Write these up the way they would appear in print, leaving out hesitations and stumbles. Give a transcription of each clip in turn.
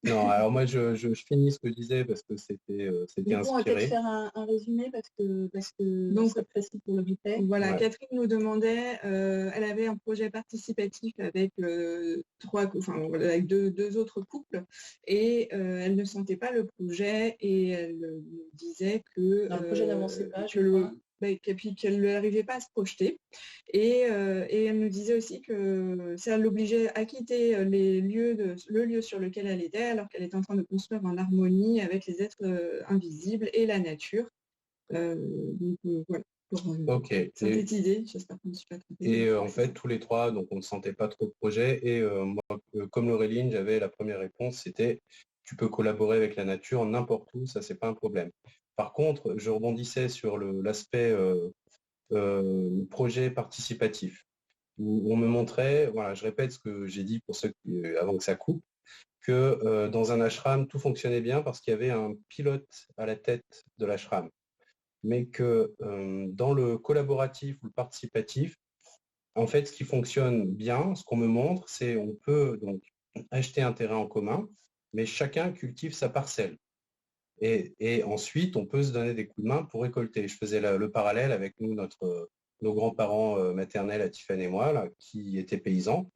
Non, alors moi, je finis ce que je disais parce que c'était Du coup, on va peut-être inspiré. faire un résumé parce que Donc, c'est précis pour le replay. Voilà, Ouais. Catherine nous demandait, elle avait un projet participatif avec avec deux autres couples et elle ne sentait pas le projet et elle nous disait que Le projet n'avançait pas, que puis qu'elle n'arrivait pas à se projeter et elle nous disait aussi que ça l'obligeait à quitter le lieu sur lequel elle était alors qu'elle était en train de construire en harmonie avec les êtres invisibles et la nature. Voilà, pour Ok. synthétiser, j'espère que je ne me suis pas trompée. Et en fait, tous les trois, donc on ne sentait pas trop le projet. Et moi, comme Laureline, j'avais la première réponse, c'était tu peux collaborer avec la nature n'importe où, ça c'est pas un problème. Par contre, je rebondissais sur l'aspect projet participatif, où on me montrait, voilà, je répète ce que j'ai dit pour ceux avant que ça coupe, que dans un ashram, tout fonctionnait bien parce qu'il y avait un pilote à la tête de l'ashram. Mais que dans le collaboratif ou le participatif, en fait, ce qui fonctionne bien, ce qu'on me montre, c'est on peut donc acheter un terrain en commun, mais chacun cultive sa parcelle. Et ensuite, on peut se donner des coups de main pour récolter. Je faisais le parallèle avec nos grands-parents maternels, à Tiffany et moi, là, qui étaient paysans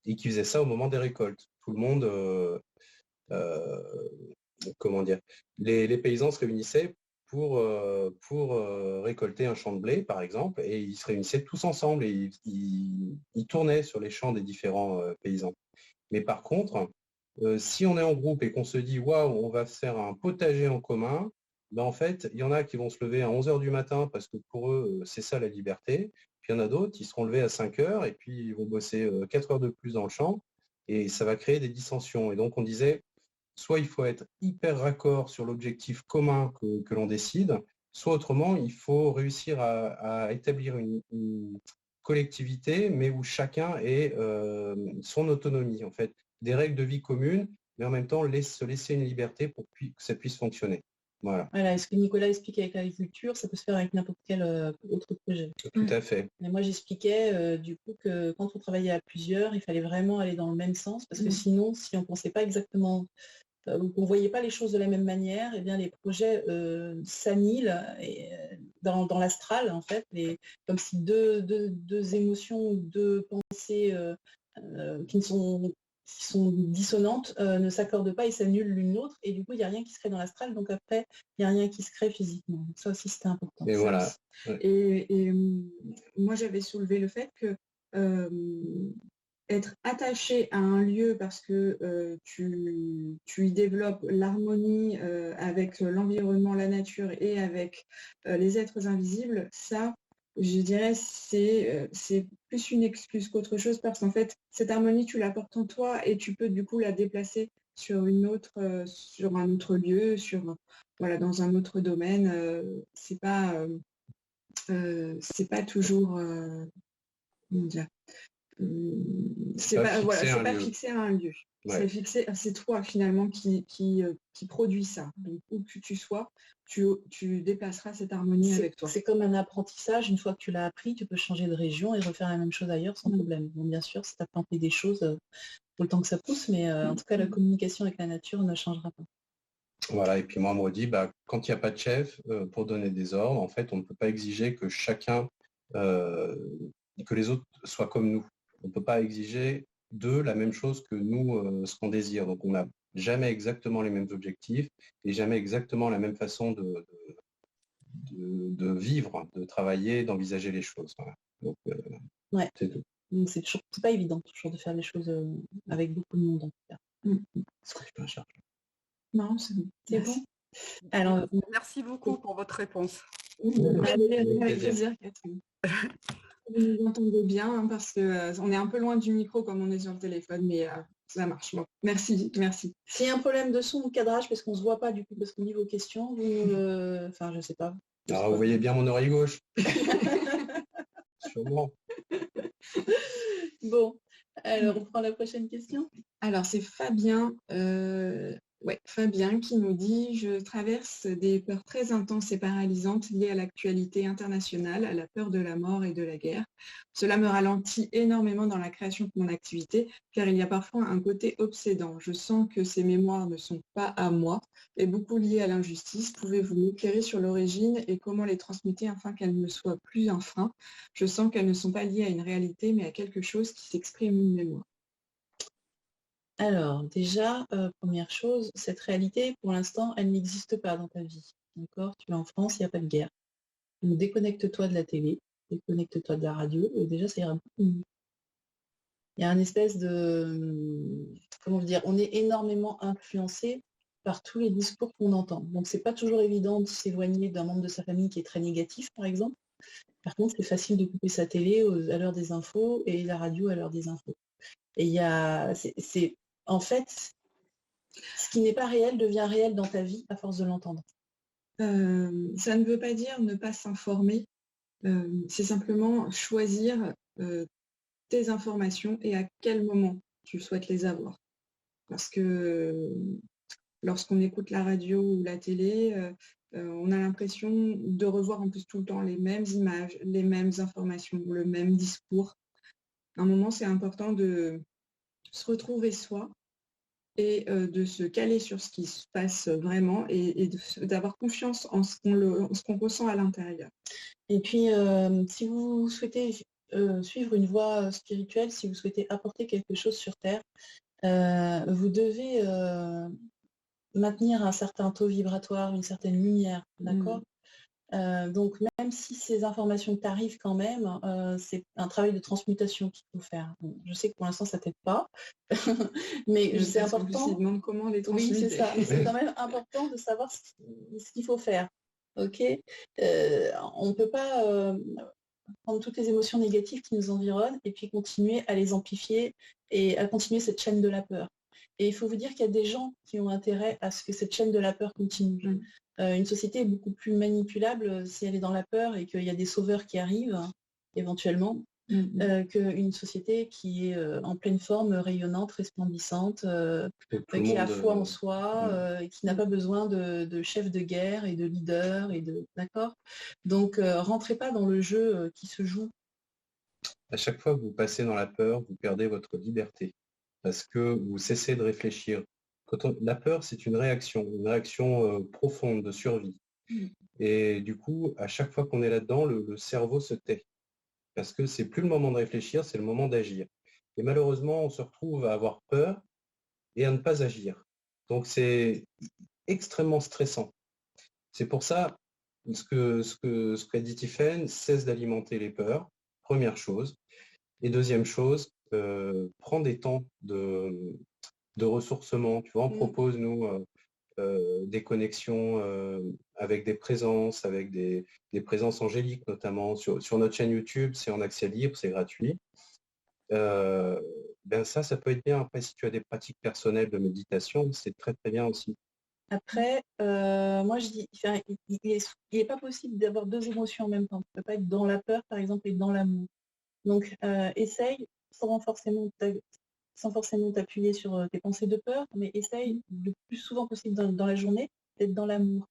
et qui faisaient ça au moment des récoltes. Tout le monde, euh, comment dire, les paysans se réunissaient pour récolter un champ de blé, par exemple, et ils se réunissaient tous ensemble et ils tournaient sur les champs des différents paysans. Mais par contre, si on est en groupe et qu'on se dit waouh, on va faire un potager en commun, ben en fait, il y en a qui vont se lever à 11 heures du matin parce que pour eux, c'est ça la liberté. Puis il y en a d'autres, ils seront levés à 5 heures et puis ils vont bosser 4 heures de plus dans le champ et ça va créer des dissensions. Et donc on disait, soit il faut être hyper raccord sur l'objectif commun que l'on décide, soit autrement, il faut réussir à établir une collectivité, mais où chacun ait son autonomie, en fait, des règles de vie communes, mais en même temps se laisser une liberté pour que ça puisse fonctionner. Voilà. Voilà, ce que Nicolas expliquait avec l'agriculture, ça peut se faire avec n'importe quel autre projet. Tout à fait. Mais moi, j'expliquais du coup que quand on travaillait à plusieurs, il fallait vraiment aller dans le même sens, parce que sinon, si on ne pensait pas exactement, ou qu'on ne voyait pas les choses de la même manière, eh bien, les projets s'annihilent dans l'astral, en fait, comme si deux émotions ou deux pensées qui sont dissonantes ne s'accordent pas et s'annulent l'une l'autre, et du coup, il n'y a rien qui se crée dans l'astral, donc après, il n'y a rien qui se crée physiquement. Donc ça aussi, c'était important. Et voilà. Ouais. Et moi, j'avais soulevé le fait que être attaché à un lieu parce que tu y développes l'harmonie avec l'environnement, la nature et avec les êtres invisibles, ça, je dirais, c'est plus une excuse qu'autre chose parce qu'en fait, cette harmonie, tu la portes en toi et tu peux du coup la déplacer sur sur un autre lieu, dans un autre domaine. C'est pas toujours comment dire, c'est pas fixé à un lieu. Ouais. C'est toi finalement qui produit ça. Donc où que tu sois, tu déplaceras cette harmonie avec toi. C'est comme un apprentissage. Une fois que tu l'as appris, tu peux changer de région et refaire la même chose ailleurs sans problème. Bon, bien sûr, si tu as planté des choses, faut le temps que ça pousse, mais en tout cas, la communication avec la nature ne changera pas. Voilà, et puis moi, on me dit, quand il n'y a pas de chef pour donner des ordres, en fait, on ne peut pas exiger que chacun, que les autres soient comme nous. On ne peut pas exiger d'eux la même chose que nous, ce qu'on désire. Donc, on n'a jamais exactement les mêmes objectifs et jamais exactement la même façon de vivre, de travailler, d'envisager les choses. Voilà. Donc, ouais. C'est tout. Donc, c'est pas évident toujours de faire les choses avec beaucoup de monde en tout cas. Est-ce que tu peux en charger ? Non, c'est bon. C'est bon. Alors, merci beaucoup pour votre réponse. Avec plaisir, Catherine. Vous nous entendez bien parce qu'on est un peu loin du micro comme on est sur le téléphone, mais ça marche. Bon, merci. S'il y a un problème de son ou de cadrage, parce qu'on ne se voit pas du coup, parce qu'on dit vos questions, enfin, je sais pas. Alors, vous voyez bien mon oreille gauche. Sûrement. Bon, alors on prend la prochaine question. Alors, c'est Fabien Ouais, Fabien qui nous dit: «Je traverse des peurs très intenses et paralysantes liées à l'actualité internationale, à la peur de la mort et de la guerre. Cela me ralentit énormément dans la création de mon activité, car il y a parfois un côté obsédant. Je sens que ces mémoires ne sont pas à moi et beaucoup liées à l'injustice. Pouvez-vous m'éclairer sur l'origine et comment les transmuter afin qu'elles ne soient plus un frein? Je sens qu'elles ne sont pas liées à une réalité, mais à quelque chose qui s'exprime une mémoire.» Alors, déjà, première chose, cette réalité, pour l'instant, elle n'existe pas dans ta vie. D'accord? Tu es en France, il n'y a pas de guerre. Donc, déconnecte-toi de la télé, déconnecte-toi de la radio, et déjà, ça ira beaucoup mieux. Il y a un espèce de, comment dire, on est énormément influencé par tous les discours qu'on entend. Donc, c'est pas toujours évident de s'éloigner d'un membre de sa famille qui est très négatif, par exemple. Par contre, c'est facile de couper sa télé à l'heure des infos et la radio à l'heure des infos. Et il y a, en fait, ce qui n'est pas réel devient réel dans ta vie à force de l'entendre. Ça ne veut pas dire ne pas s'informer, c'est simplement choisir tes informations et à quel moment tu souhaites les avoir. Parce que lorsqu'on écoute la radio ou la télé, on a l'impression de revoir en plus tout le temps les mêmes images, les mêmes informations, le même discours. À un moment, c'est important de se retrouver soi et de se caler sur ce qui se passe vraiment et d'avoir confiance en ce qu'on ressent à l'intérieur. Et puis, si vous souhaitez suivre une voie spirituelle, si vous souhaitez apporter quelque chose sur Terre, vous devez maintenir un certain taux vibratoire, une certaine lumière, d'accord? Donc, même si ces informations t'arrivent quand même, c'est un travail de transmutation qu'il faut faire. Bon, je sais que pour l'instant, ça t'aide pas, mais c'est important. Demande comment les Oui, transmuter. c'est ça. C'est quand même important de savoir ce qu'il faut faire. Ok, on ne peut pas prendre toutes les émotions négatives qui nous environnent et puis continuer à les amplifier et à continuer cette chaîne de la peur. Et il faut vous dire qu'il y a des gens qui ont intérêt à ce que cette chaîne de la peur continue. Une société est beaucoup plus manipulable si elle est dans la peur et qu'il y a des sauveurs qui arrivent, éventuellement, qu'une société qui est en pleine forme, rayonnante, resplendissante, qui a foi en soi, et qui n'a pas besoin de chefs de guerre et de leaders, d'accord? Donc, rentrez pas dans le jeu qui se joue. À chaque fois que vous passez dans la peur, vous perdez votre liberté parce que vous cessez de réfléchir. La peur, c'est une réaction profonde de survie. Et du coup, à chaque fois qu'on est là-dedans, le cerveau se tait parce que c'est plus le moment de réfléchir, c'est le moment d'agir. Et malheureusement, on se retrouve à avoir peur et à ne pas agir. Donc c'est extrêmement stressant. C'est pour ça ce qu'a dit Tiffaine, cesse d'alimenter les peurs, première chose. Et deuxième chose, prends des temps de ressourcement. Tu vois, on propose, nous, des connexions avec des présences, avec des présences angéliques notamment. Sur notre chaîne YouTube, c'est en accès libre, c'est gratuit. Ben ça peut être bien. Après, si tu as des pratiques personnelles de méditation, c'est très très bien aussi. Après, moi je dis, il n'est pas possible d'avoir deux émotions en même temps. Tu ne peux pas être dans la peur, par exemple, et dans l'amour. Donc, essaye, sans forcément t'appuyer sur tes pensées de peur, mais essaye le plus souvent possible dans la journée d'être dans l'amour.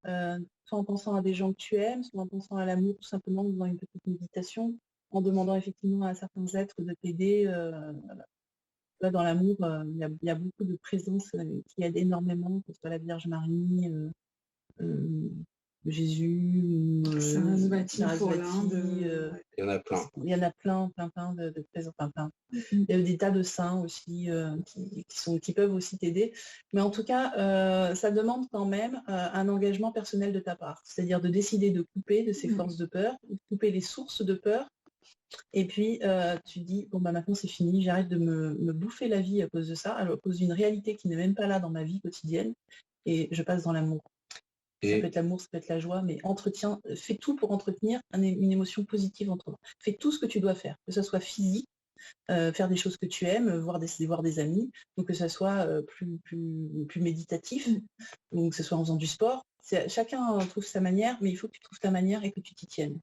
Soit en pensant à des gens que tu aimes, soit en pensant à l'amour tout simplement dans une petite méditation, en demandant effectivement à certains êtres de t'aider. Là, dans l'amour, il y a beaucoup de présences qui aident énormément, que ce soit la Vierge Marie, Jésus, Sarasvati pour l'Inde. Il y en a plein. Il y en a plein de présents, plein. Il y a des tas de saints aussi qui peuvent aussi t'aider. Mais en tout cas, ça demande quand même un engagement personnel de ta part. C'est-à-dire de décider de couper de ces forces de peur, de couper les sources de peur. Et puis, tu dis, bon, bah maintenant c'est fini, j'arrête de me bouffer la vie à cause de ça, à cause d'une réalité qui n'est même pas là dans ma vie quotidienne, et je passe dans l'amour. Ça peut être l'amour, ça peut être la joie, mais fais tout pour entretenir une émotion positive en toi. Fais tout ce que tu dois faire, que ce soit physique, faire des choses que tu aimes, voir des amis, ou que ce soit plus méditatif, ou que ce soit en faisant du sport. Chacun trouve sa manière, mais il faut que tu trouves ta manière et que tu t'y tiennes.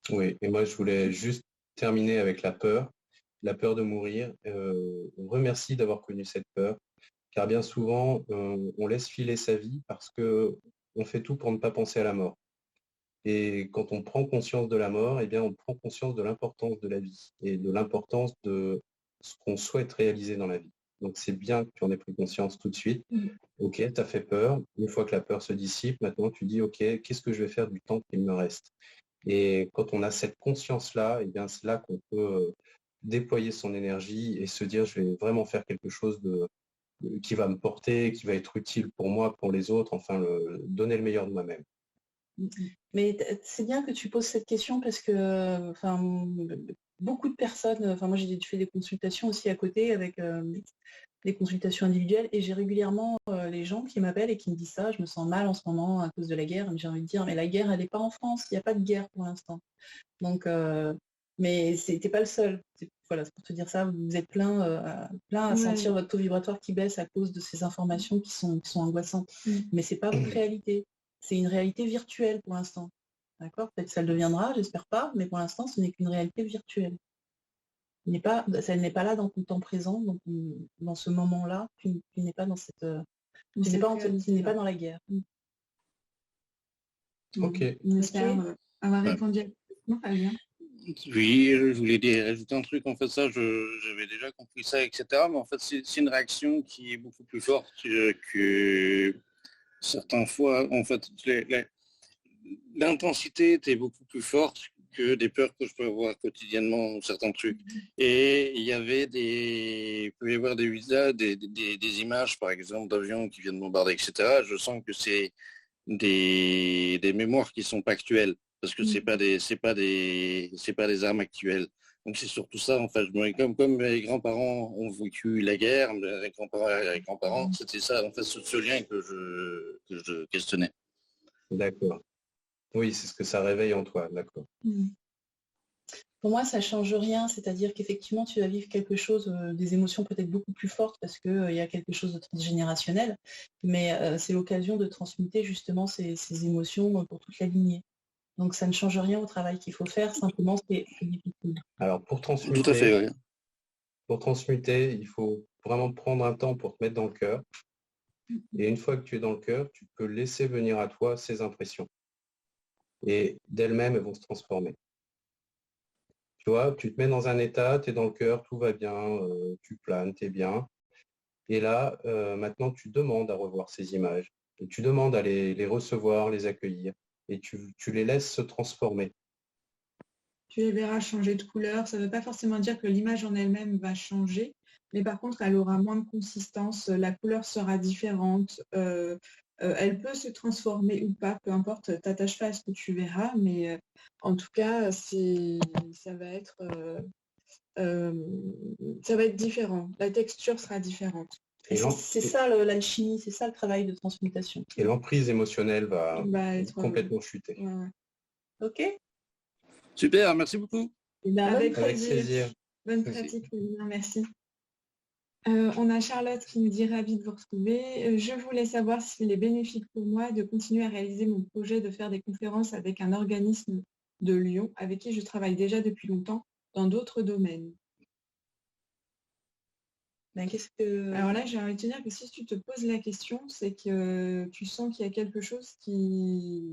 Oui, et moi je voulais juste terminer avec la peur de mourir. On remercie d'avoir connu cette peur. car bien souvent, on laisse filer sa vie parce que on fait tout pour ne pas penser à la mort. Et quand on prend conscience de la mort, eh bien, on prend conscience de l'importance de la vie et de l'importance de ce qu'on souhaite réaliser dans la vie. Donc, c'est bien que tu en aies pris conscience tout de suite. Ok, tu as fait peur. Une fois que la peur se dissipe, maintenant, tu dis, ok, qu'est-ce que je vais faire du temps qu'il me reste? Et quand on a cette conscience-là, eh bien, c'est là qu'on peut déployer son énergie et se dire, je vais vraiment faire quelque chose qui va me porter, qui va être utile pour moi, pour les autres, enfin, donner le meilleur de moi-même. Mais c'est bien que tu poses cette question parce que enfin, beaucoup de personnes, enfin moi j'ai fait des consultations aussi à côté avec des consultations individuelles et j'ai régulièrement les gens qui m'appellent et qui me disent ça, je me sens mal en ce moment à cause de la guerre. J'ai envie de dire, mais la guerre, elle n'est pas en France, il n'y a pas de guerre pour l'instant. Donc, mais t'es pas le seul. Voilà, c'est pour te dire ça, vous êtes plein à sentir votre taux vibratoire qui baisse à cause de ces informations qui sont angoissantes. Mais c'est pas votre réalité. C'est une réalité virtuelle pour l'instant. D'accord? Peut-être que ça le deviendra, j'espère pas, mais pour l'instant, ce n'est qu'une réalité virtuelle. Ça n'est pas là dans ton temps présent, donc dans ce moment-là, tu n'es pas dans cette. Tu n'es pas dans la guerre. Ok. On espère avoir répondu à la question, Fabien. Oui, je voulais rajouter un truc. En fait, ça, j'avais déjà compris ça, etc. Mais en fait, c'est une réaction qui est beaucoup plus forte que certaines fois. En fait, l'intensité était beaucoup plus forte que des peurs que je peux avoir quotidiennement, certains trucs. Et il peut y avoir des images, par exemple, d'avions qui viennent bombarder, etc. Je sens que c'est des mémoires qui sont pas actuelles, parce que c'est pas des armes actuelles. Donc c'est surtout ça, en fait. Comme mes grands-parents ont vécu la guerre, mes grands-parents, c'était ça, en fait, ce lien que je questionnais. D'accord. Oui, c'est ce que ça réveille en toi, d'accord. Pour moi, ça ne change rien, c'est-à-dire qu'effectivement, tu vas vivre quelque chose, des émotions peut-être beaucoup plus fortes parce qu'il y a quelque chose de transgénérationnel, mais c'est l'occasion de transmuter justement ces émotions pour toute la lignée. Donc ça ne change rien au travail qu'il faut faire, simplement c'est difficile. Alors Tout à fait, oui. Pour transmuter, il faut vraiment prendre un temps pour te mettre dans le cœur. Et une fois que tu es dans le cœur, tu peux laisser venir à toi ces impressions. Et d'elles-mêmes, elles vont se transformer. Tu vois, tu te mets dans un état, tu es dans le cœur, tout va bien, tu planes, tu es bien. Et là, maintenant, tu demandes à revoir ces images. Et tu demandes à les recevoir, les accueillir. Et tu les laisses se transformer. Tu les verras changer de couleur. Ça ne veut pas forcément dire que l'image en elle-même va changer, mais par contre, elle aura moins de consistance, la couleur sera différente. Elle peut se transformer ou pas, peu importe, t'attaches pas à ce que tu verras, mais en tout cas, ça va être différent. La texture sera différente. Et c'est ça l'alchimie, c'est ça le travail de transmutation. Et l'emprise émotionnelle va être complètement chuter. Ouais. Ok. Super, merci beaucoup. Avec plaisir. Bonne pratique, merci. On a Charlotte qui nous dit ravie de vous retrouver. Je voulais savoir s'il est bénéfique pour moi de continuer à réaliser mon projet de faire des conférences avec un organisme de Lyon avec qui je travaille déjà depuis longtemps dans d'autres domaines. Ben, Alors là, j'ai envie de te dire que si tu te poses la question, c'est que tu sens qu'il y a quelque chose qui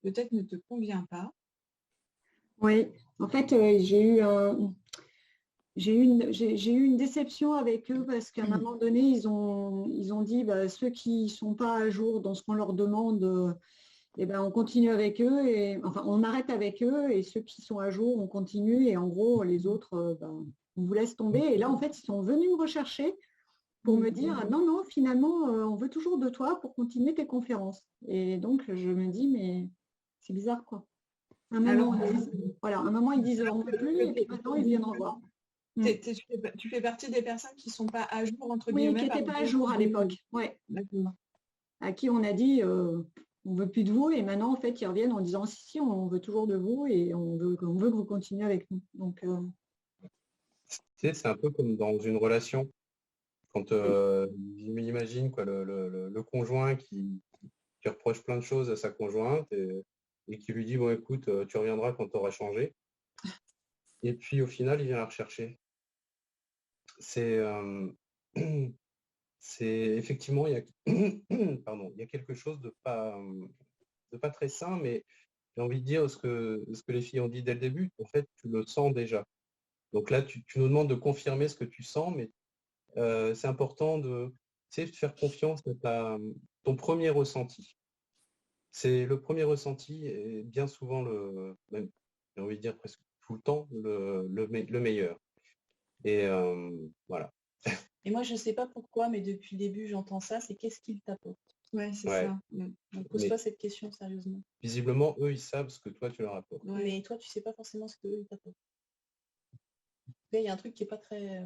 peut-être ne te convient pas. Oui, en fait, j'ai eu une déception avec eux parce qu'à un moment donné, ils ont dit ceux qui ne sont pas à jour dans ce qu'on leur demande, on continue avec eux et enfin on arrête avec eux et ceux qui sont à jour, on continue et en gros les autres, on vous laisse tomber. Et là, en fait, ils sont venus me rechercher pour me dire non, finalement, on veut toujours de toi pour continuer tes conférences. Et donc, je me dis, mais c'est bizarre, quoi. Un moment, ils disent on ne veut plus, et puis maintenant, ils viennent revoir. Tu fais partie des personnes qui ne sont pas à jour, entre guillemets. Oui, qui n'étaient pas à jour à l'époque, ouais. À qui on a dit on ne veut plus de vous, et maintenant, en fait, ils reviennent en disant si, on veut toujours de vous, et on veut que vous continuiez avec nous. Donc, tu sais, c'est un peu comme dans une relation. Quand j'imagine le conjoint qui reproche plein de choses à sa conjointe et qui lui dit bon écoute, tu reviendras quand tu auras changé. Et puis au final, il vient la rechercher. C'est c'est effectivement, il y a, pardon, il y a quelque chose de pas très sain, mais j'ai envie de dire ce que les filles ont dit dès le début, en fait, tu le sens déjà. Donc là, tu nous demandes de confirmer ce que tu sens, mais c'est important de, tu sais, de faire confiance à ton premier ressenti. C'est le premier ressenti et bien souvent même, j'ai envie de dire presque tout le temps, le meilleur. Et voilà. Et moi, je ne sais pas pourquoi, mais depuis le début, j'entends ça, c'est qu'est-ce qu'il t'apporte? Ouais, c'est Ouais. ça. Donc, pose-toi cette question sérieusement. Visiblement, eux, ils savent ce que toi, tu leur apportes. Ouais. Mais toi, tu sais pas forcément ce qu'eux, ils t'apportent. Il y a un truc qui n'est pas très...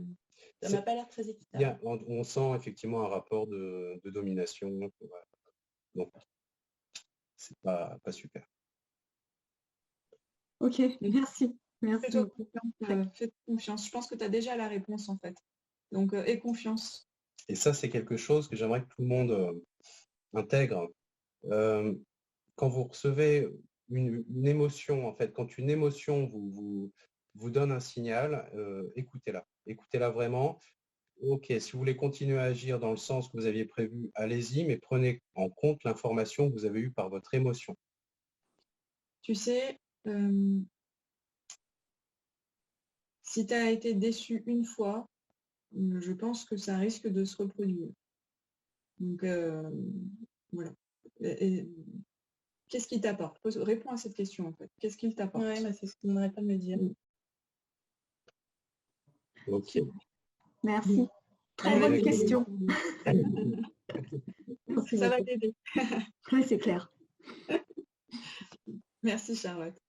Ça m'a pas l'air très équitable. On sent effectivement un rapport de domination. Voilà. Donc, c'est pas super. Ok, merci. Merci. Fais confiance. Je pense que tu as déjà la réponse en fait. Donc, aie confiance. Et ça, c'est quelque chose que j'aimerais que tout le monde intègre. Quand vous recevez une émotion, en fait, quand une émotion vous donne un signal, écoutez-la. Écoutez-la vraiment. Ok, si vous voulez continuer à agir dans le sens que vous aviez prévu, allez-y, mais prenez en compte l'information que vous avez eue par votre émotion. Tu sais, si tu as été déçu une fois, je pense que ça risque de se reproduire. Donc, voilà. Qu'est-ce qui t'apporte? Réponds à cette question, en fait. Qu'est-ce qu'il t'apporte? Ouais, c'est ce qu'on n'arrête pas de me dire. Ok. Merci. Très bonne question. Ça va t'aider. Oui, c'est clair. Merci, Charlotte.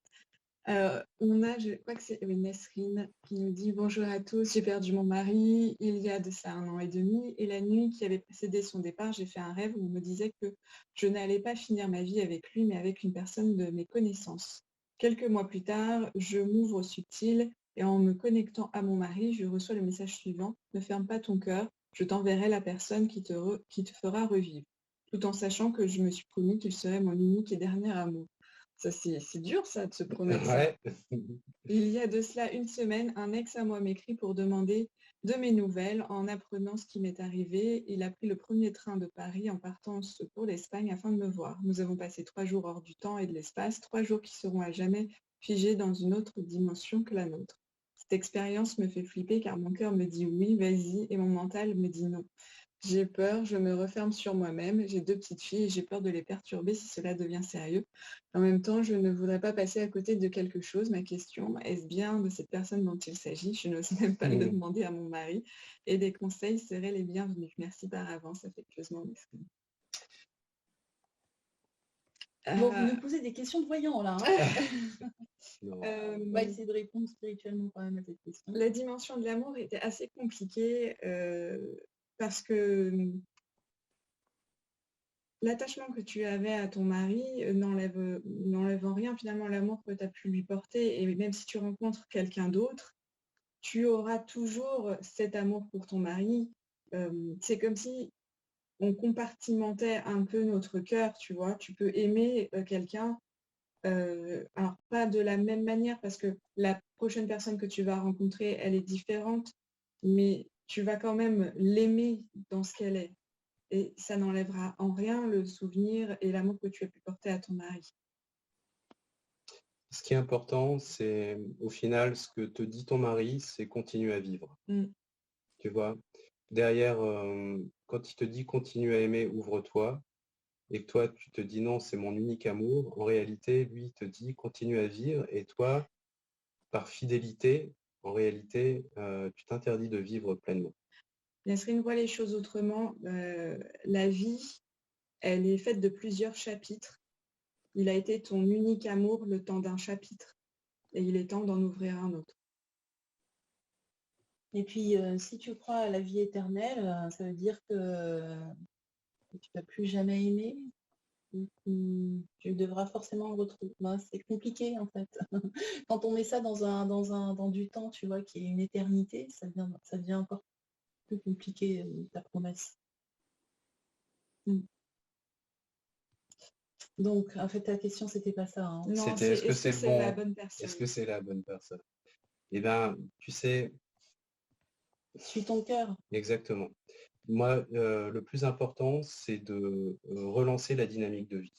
On a, je crois que c'est Nesrine qui nous dit « Bonjour à tous, j'ai perdu mon mari il y a de ça 1 an et demi et la nuit qui avait précédé son départ, j'ai fait un rêve où on me disait que je n'allais pas finir ma vie avec lui, mais avec une personne de mes connaissances. Quelques mois plus tard, je m'ouvre au subtil et en me connectant à mon mari, je reçois le message suivant « Ne ferme pas ton cœur, je t'enverrai la personne qui te fera revivre. » Tout en sachant que je me suis promis qu'il serait mon unique et dernier amour. Ça, c'est dur, ça, de se promettre ça. Il y a de cela 1 semaine, un ex à moi m'écrit pour demander de mes nouvelles. En apprenant ce qui m'est arrivé, il a pris le premier train de Paris en partance pour l'Espagne afin de me voir. Nous avons passé 3 jours hors du temps et de l'espace, 3 jours qui seront à jamais figés dans une autre dimension que la nôtre. Cette expérience me fait flipper car mon cœur me dit oui, vas-y, et mon mental me dit non. J'ai peur, je me referme sur moi-même, j'ai 2 petites filles et j'ai peur de les perturber si cela devient sérieux. En même temps, je ne voudrais pas passer à côté de quelque chose. Ma question, est-ce bien de cette personne dont il s'agit? Je n'ose même pas le demander à mon mari et des conseils seraient les bienvenus. Merci par avance, affectueusement. Bon, vous nous posez des questions de voyants là. On va essayer de répondre spirituellement quand même à cette question. La dimension de l'amour était assez compliquée parce que l'attachement que tu avais à ton mari n'enlève en rien finalement l'amour que tu as pu lui porter. Et même si tu rencontres quelqu'un d'autre, tu auras toujours cet amour pour ton mari. C'est comme si on compartimentait un peu notre cœur, tu vois. Tu peux aimer quelqu'un, alors pas de la même manière parce que la prochaine personne que tu vas rencontrer, elle est différente, mais tu vas quand même l'aimer dans ce qu'elle est. Et ça n'enlèvera en rien le souvenir et l'amour que tu as pu porter à ton mari. Ce qui est important, c'est au final, ce que te dit ton mari, c'est continuer à vivre. Tu vois, derrière, quand il te dit continue à aimer, ouvre-toi, et que toi, tu te dis non, c'est mon unique amour, en réalité, lui, il te dit continue à vivre, et toi, par fidélité, en réalité, tu t'interdis de vivre pleinement. Nesrine voit les choses autrement. La vie, elle est faite de plusieurs chapitres. Il a été ton unique amour le temps d'un chapitre. Et il est temps d'en ouvrir un autre. Et puis, si tu crois à la vie éternelle, ça veut dire que tu ne vas plus jamais aimer. Tu devras forcément le retrouver. C'est compliqué, en fait. Quand on met ça dans du temps, tu vois, qui est une éternité, ça devient encore plus compliqué, ta promesse. Donc, en fait, ta question, c'était pas ça. Hein. Non, est-ce que c'est bon, la bonne personne? Est-ce que c'est la bonne personne? Eh bien, tu sais... Suis ton cœur. Exactement. Moi, le plus important, c'est de relancer la dynamique de vie.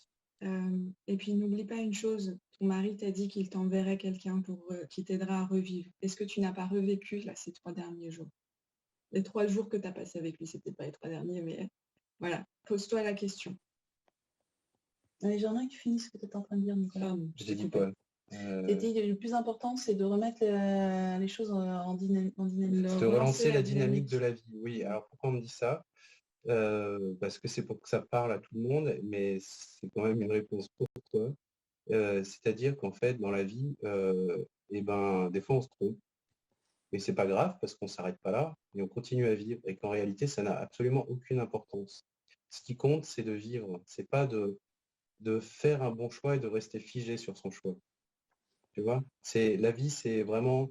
Et puis n'oublie pas une chose, ton mari t'a dit qu'il t'enverrait quelqu'un qui t'aidera à revivre. Est-ce que tu n'as pas revécu là ces 3 derniers jours? Les 3 jours que tu as passé avec lui, c'était pas les 3 derniers, mais voilà, pose-toi la question. Allez, j'en ai qui finissent ce que tu es en train de dire, Nicolas. Je t'ai dit quoi? Le plus important, c'est de remettre les choses en dynamique. De relancer la dynamique de la vie. Oui, alors pourquoi on me dit ça? Parce que c'est pour que ça parle à tout le monde, mais c'est quand même une réponse pour toi. C'est-à-dire qu'en fait, dans la vie, eh ben, des fois, on se trompe. Mais c'est pas grave parce qu'on s'arrête pas là et on continue à vivre et qu'en réalité, ça n'a absolument aucune importance. Ce qui compte, c'est de vivre. C'est pas de faire un bon choix et de rester figé sur son choix. Tu vois? La vie, c'est vraiment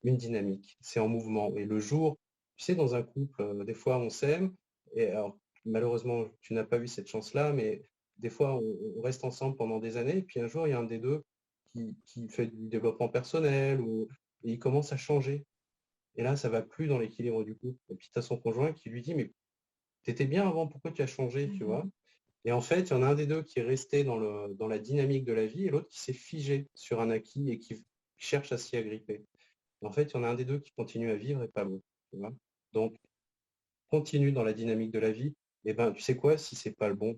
une dynamique. C'est en mouvement. Et le jour, tu sais, dans un couple, des fois, on s'aime. Et alors, malheureusement, tu n'as pas eu cette chance-là, mais des fois, on reste ensemble pendant des années. Et puis un jour, il y a un des deux qui fait du développement personnel et il commence à changer. Et là, ça va plus dans l'équilibre du couple. Et puis, tu as son conjoint qui lui dit, mais tu étais bien avant, pourquoi tu as changé, tu vois? Et en fait, il y en a un des deux qui est resté dans la dynamique de la vie et l'autre qui s'est figé sur un acquis et qui cherche à s'y agripper. En fait, il y en a un des deux qui continue à vivre et pas l'autre. Tu vois. Donc, continue dans la dynamique de la vie. Et ben, tu sais quoi, si c'est pas le bon,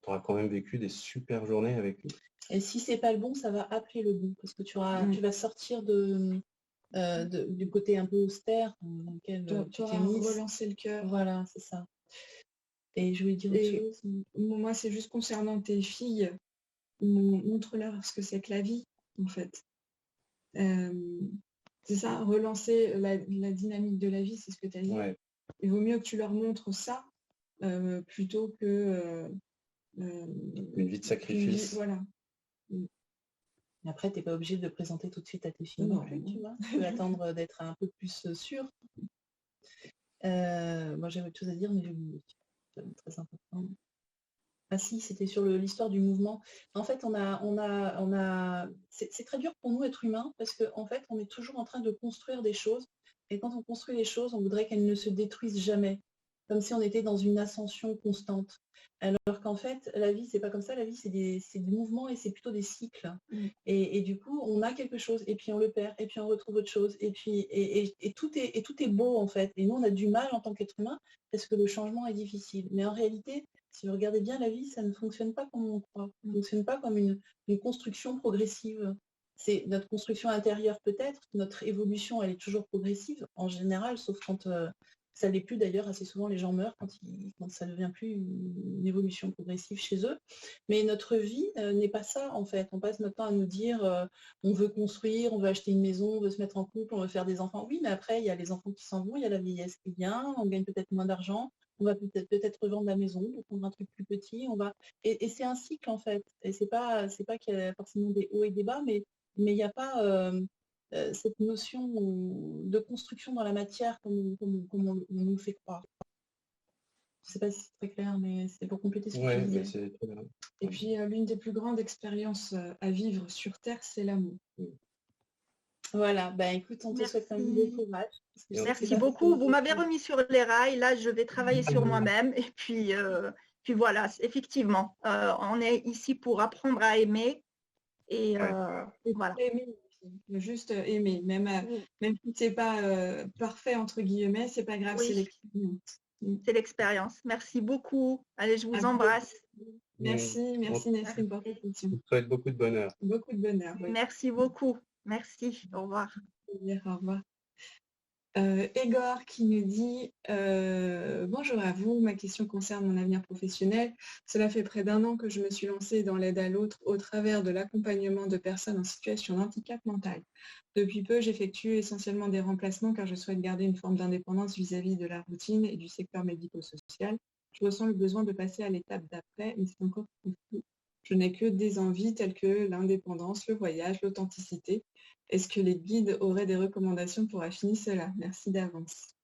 tu auras quand même vécu des super journées avec lui. Et si c'est pas le bon, ça va appeler le bon, parce que tu vas sortir du côté un peu austère dans lequel tu t'es mise. Relancer le cœur. Voilà, c'est ça. Et je voulais dire autre chose. Moi, c'est juste concernant tes filles, montre-leur ce que c'est que la vie, en fait. C'est ça, relancer la dynamique de la vie, c'est ce que tu as dit. Ouais. Il vaut mieux que tu leur montres ça plutôt que une vie de sacrifice. Voilà. Mais après, tu n'es pas obligé de le présenter tout de suite à tes filles non plus, tu vois. Tu peux attendre d'être un peu plus sûr. Moi, j'avais autre chose à dire, mais j'ai oublié. C'est très important. Ah si, c'était sur l'histoire du mouvement. En fait, c'est très dur pour nous, être humains, parce qu'en fait, on est toujours en train de construire des choses. Et quand on construit les choses, on voudrait qu'elles ne se détruisent jamais, comme si on était dans une ascension constante. Alors qu'en fait, la vie, c'est pas comme ça. La vie, c'est du mouvement et c'est plutôt des cycles. Et du coup, on a quelque chose, et puis on le perd, et puis on retrouve autre chose. Et puis tout est beau, en fait. Et nous, on a du mal en tant qu'être humain, parce que le changement est difficile. Mais en réalité, si vous regardez bien la vie, ça ne fonctionne pas comme on croit. Ça ne fonctionne pas comme une construction progressive. C'est notre construction intérieure peut-être, notre évolution, elle est toujours progressive en général, sauf quand ça l'est plus d'ailleurs, assez souvent les gens meurent quand ça ne devient plus une évolution progressive chez eux. Mais notre vie n'est pas ça en fait. On passe notre temps à nous dire on veut construire, on veut acheter une maison, on veut se mettre en couple, on veut faire des enfants. Oui, mais après, il y a les enfants qui s'en vont, il y a la vieillesse qui vient, on gagne peut-être moins d'argent. On va peut-être revendre la maison, pour prendre un truc plus petit. Et c'est un cycle en fait. Et c'est pas qu'il y a forcément des hauts et des bas, mais il n'y a pas cette notion de construction dans la matière comme on nous fait croire. Je ne sais pas si c'est très clair, mais c'est pour compléter ce que tu disais. C'est très bien. Et puis l'une des plus grandes expériences à vivre sur Terre, c'est l'amour. Voilà, ben écoute, on te souhaite un bon courage. Merci beaucoup. Vous m'avez remis sur les rails. Là, je vais travailler sur moi-même. Et puis voilà, effectivement, on est ici pour apprendre à aimer. Et voilà. Aimer, juste aimer. Même si c'est pas parfait, entre guillemets, c'est pas grave, c'est l'expérience. C'est l'expérience. Merci beaucoup. Allez, je vous embrasse. Merci Nesrine pour cette question. Je vous souhaite beaucoup de bonheur. Beaucoup de bonheur. Oui. Merci beaucoup. Merci. Au revoir. Au revoir. Egor qui nous dit bonjour à vous, ma question concerne mon avenir professionnel. Cela fait près d'1 an que je me suis lancée dans l'aide à l'autre au travers de l'accompagnement de personnes en situation de handicap mental. Depuis peu, j'effectue essentiellement des remplacements car je souhaite garder une forme d'indépendance vis-à-vis de la routine et du secteur médico-social. Je ressens le besoin de passer à l'étape d'après, mais c'est encore trop flou. Je n'ai que des envies telles que l'indépendance, le voyage, l'authenticité. Est-ce que les guides auraient des recommandations pour affiner cela? Merci d'avance.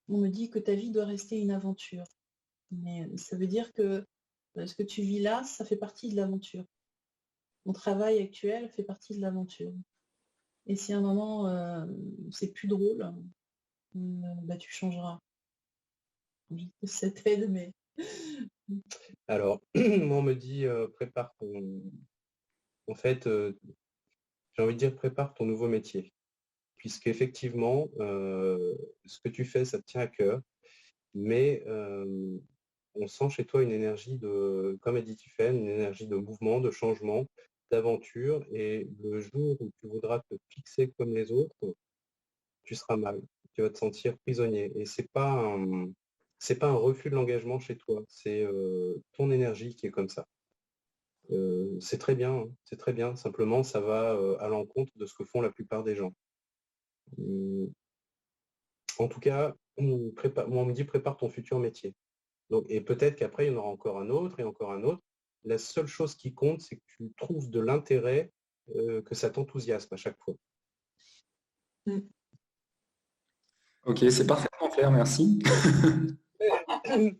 On me dit que ta vie doit rester une aventure. Mais ça veut dire que ce que tu vis là, ça fait partie de l'aventure. Mon travail actuel fait partie de l'aventure. Et si à un moment, c'est plus drôle, tu changeras. Cette aide, mais... Alors, moi, on me dit, prépare ton... En fait, j'ai envie de dire, prépare ton nouveau métier. Puisqu'effectivement, ce que tu fais, ça te tient à cœur. Mais on sent chez toi une énergie de, comme a dit Tiffaine, une énergie de mouvement, de changement, d'aventure. Et le jour où tu voudras te fixer comme les autres, tu seras mal. Tu vas te sentir prisonnier. Et c'est pas un refus de l'engagement chez toi. C'est ton énergie qui est comme ça. C'est très bien, hein, c'est très bien. Simplement, ça va à l'encontre de ce que font la plupart des gens. En tout cas, moi, on me dit prépare ton futur métier. Donc, et peut-être qu'après, il y en aura encore un autre et encore un autre. La seule chose qui compte, c'est que tu trouves de l'intérêt, que ça t'enthousiasme à chaque fois. Ok, c'est parfaitement clair, merci. Avec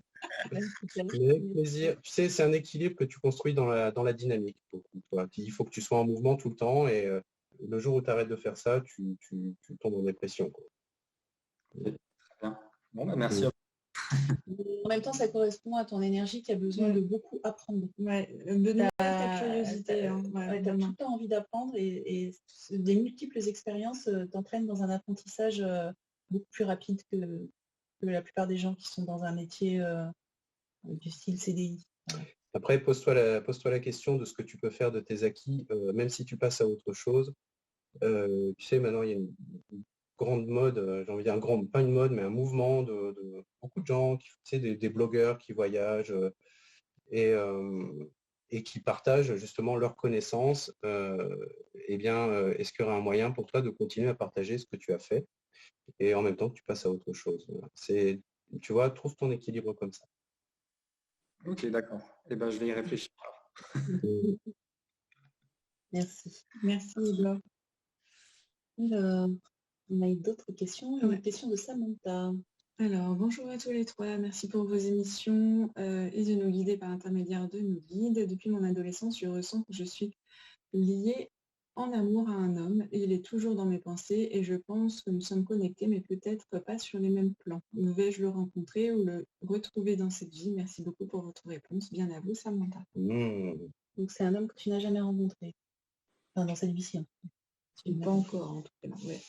plaisir. Tu sais, c'est un équilibre que tu construis dans la dynamique. Il faut que tu sois en mouvement tout le temps et le jour où tu arrêtes de faire ça, tu tombes en dépression, quoi. Très bien. Bon, bah, merci. En même temps, ça correspond à ton énergie qui a besoin de beaucoup apprendre. Ouais, de nourrir ta curiosité. Tu as tout le temps envie d'apprendre et des multiples expériences t'entraînent dans un apprentissage beaucoup plus rapide que la plupart des gens qui sont dans un métier du style CDI. Après, pose-toi la question de ce que tu peux faire de tes acquis, même si tu passes à autre chose. Tu sais, maintenant, il y a une grande mode, j'ai envie de dire pas une mode, mais un mouvement de beaucoup de gens, tu sais, des blogueurs qui voyagent et qui partagent justement leurs connaissances. Est-ce qu'il y aura un moyen pour toi de continuer à partager ce que tu as fait et en même temps que tu passes à autre chose? Tu vois, trouve ton équilibre comme ça. Ok, d'accord. Eh ben, je vais y réfléchir. Merci. Merci, Igor. On a eu d'autres questions. Une question de Samantha. Alors, bonjour à tous les trois. Merci pour vos émissions et de nous guider par l'intermédiaire de nos guides. Depuis mon adolescence, je ressens que je suis liée en amour à un homme et il est toujours dans mes pensées et je pense que nous sommes connectés, mais peut-être pas sur les mêmes plans. Vais-je le rencontrer ou le retrouver dans cette vie? Merci beaucoup pour votre réponse. Bien à vous, Samantha. Donc, c'est un homme que tu n'as jamais rencontré. Enfin, dans cette vie-ci. Pas encore, en tout cas. Ouais.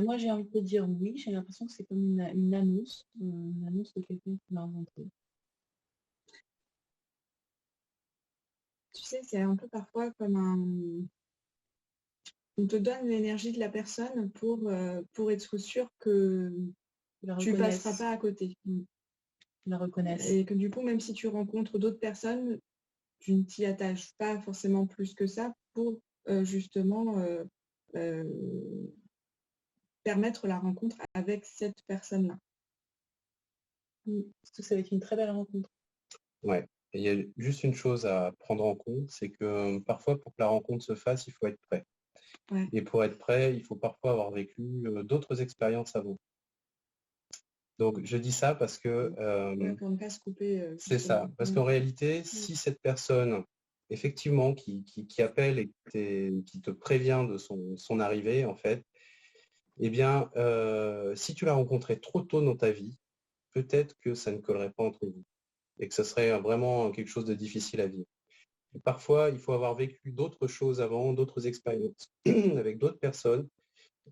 Moi, j'ai envie de te dire oui. J'ai l'impression que c'est comme une annonce de quelqu'un qui m'a rencontré. Tu sais, c'est un peu parfois comme on te donne l'énergie de la personne pour être sûr que tu ne passeras pas à côté. La reconnaisse. Et que du coup, même si tu rencontres d'autres personnes, tu ne t'y attaches pas forcément plus que ça pour justement permettre la rencontre avec cette personne-là. Parce que ça va être une très belle rencontre. Ouais. Et il y a juste une chose à prendre en compte, c'est que parfois, pour que la rencontre se fasse, il faut être prêt. Ouais. Et pour être prêt, il faut parfois avoir vécu d'autres expériences avant. Donc, je dis ça parce que... pour ne pas se couper. c'est ça. Parce qu'en réalité, si cette personne, effectivement, qui appelle et qui te prévient de son arrivée, en fait, eh bien, si tu l'as rencontré trop tôt dans ta vie, peut-être que ça ne collerait pas entre vous et que ce serait vraiment quelque chose de difficile à vivre. Et parfois, il faut avoir vécu d'autres choses avant, d'autres expériences avec d'autres personnes,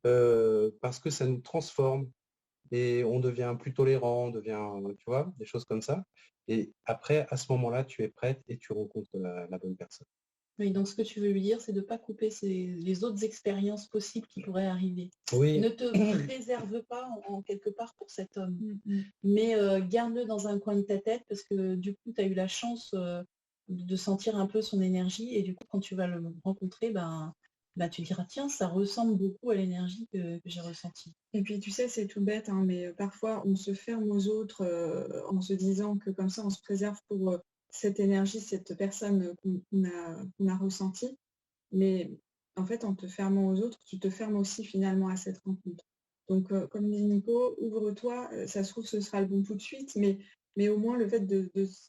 parce que ça nous transforme et on devient plus tolérant, on devient, tu vois, des choses comme ça. Et après, à ce moment-là, tu es prête et tu rencontres la bonne personne. Oui, donc ce que tu veux lui dire, c'est de ne pas couper les autres expériences possibles qui pourraient arriver. Oui. Ne te réserve pas en quelque part pour cet homme, mais garde-le dans un coin de ta tête parce que du coup, tu as eu la chance de sentir un peu son énergie et du coup, quand tu vas le rencontrer, tu diras, tiens, ça ressemble beaucoup à l'énergie que j'ai ressentie. Et puis, tu sais, c'est tout bête, hein, mais parfois, on se ferme aux autres en se disant que comme ça, on se préserve pour cette énergie, cette personne qu'on a ressentie. Mais en fait, en te fermant aux autres, tu te fermes aussi finalement à cette rencontre. Donc, comme dit Nico, ouvre-toi, ça se trouve, ce sera le bon tout de suite, mais mais au moins le fait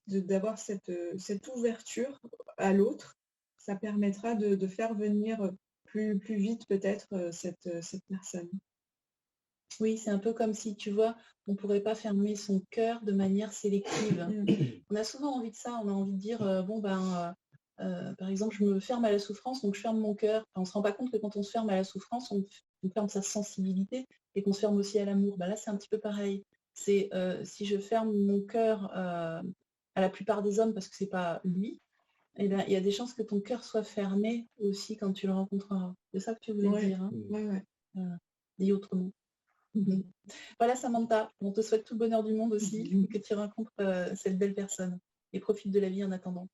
d'avoir cette ouverture à l'autre, ça permettra de faire venir plus vite peut-être cette personne. Oui, c'est un peu comme si, tu vois, on ne pourrait pas fermer son cœur de manière sélective. On a souvent envie de ça, on a envie de dire, par exemple, je me ferme à la souffrance, donc je ferme mon cœur. Enfin, on ne se rend pas compte que quand on se ferme à la souffrance, on ferme sa sensibilité et qu'on se ferme aussi à l'amour. Là, c'est un petit peu pareil. C'est si je ferme mon cœur à la plupart des hommes parce que c'est pas lui, eh bien, il y a des chances que ton cœur soit fermé aussi quand tu le rencontreras. C'est ça que tu voulais dire, hein? Ouais. Dis autrement. Voilà Samantha, on te souhaite tout le bonheur du monde aussi, que tu rencontres cette belle personne et profite de la vie en attendant.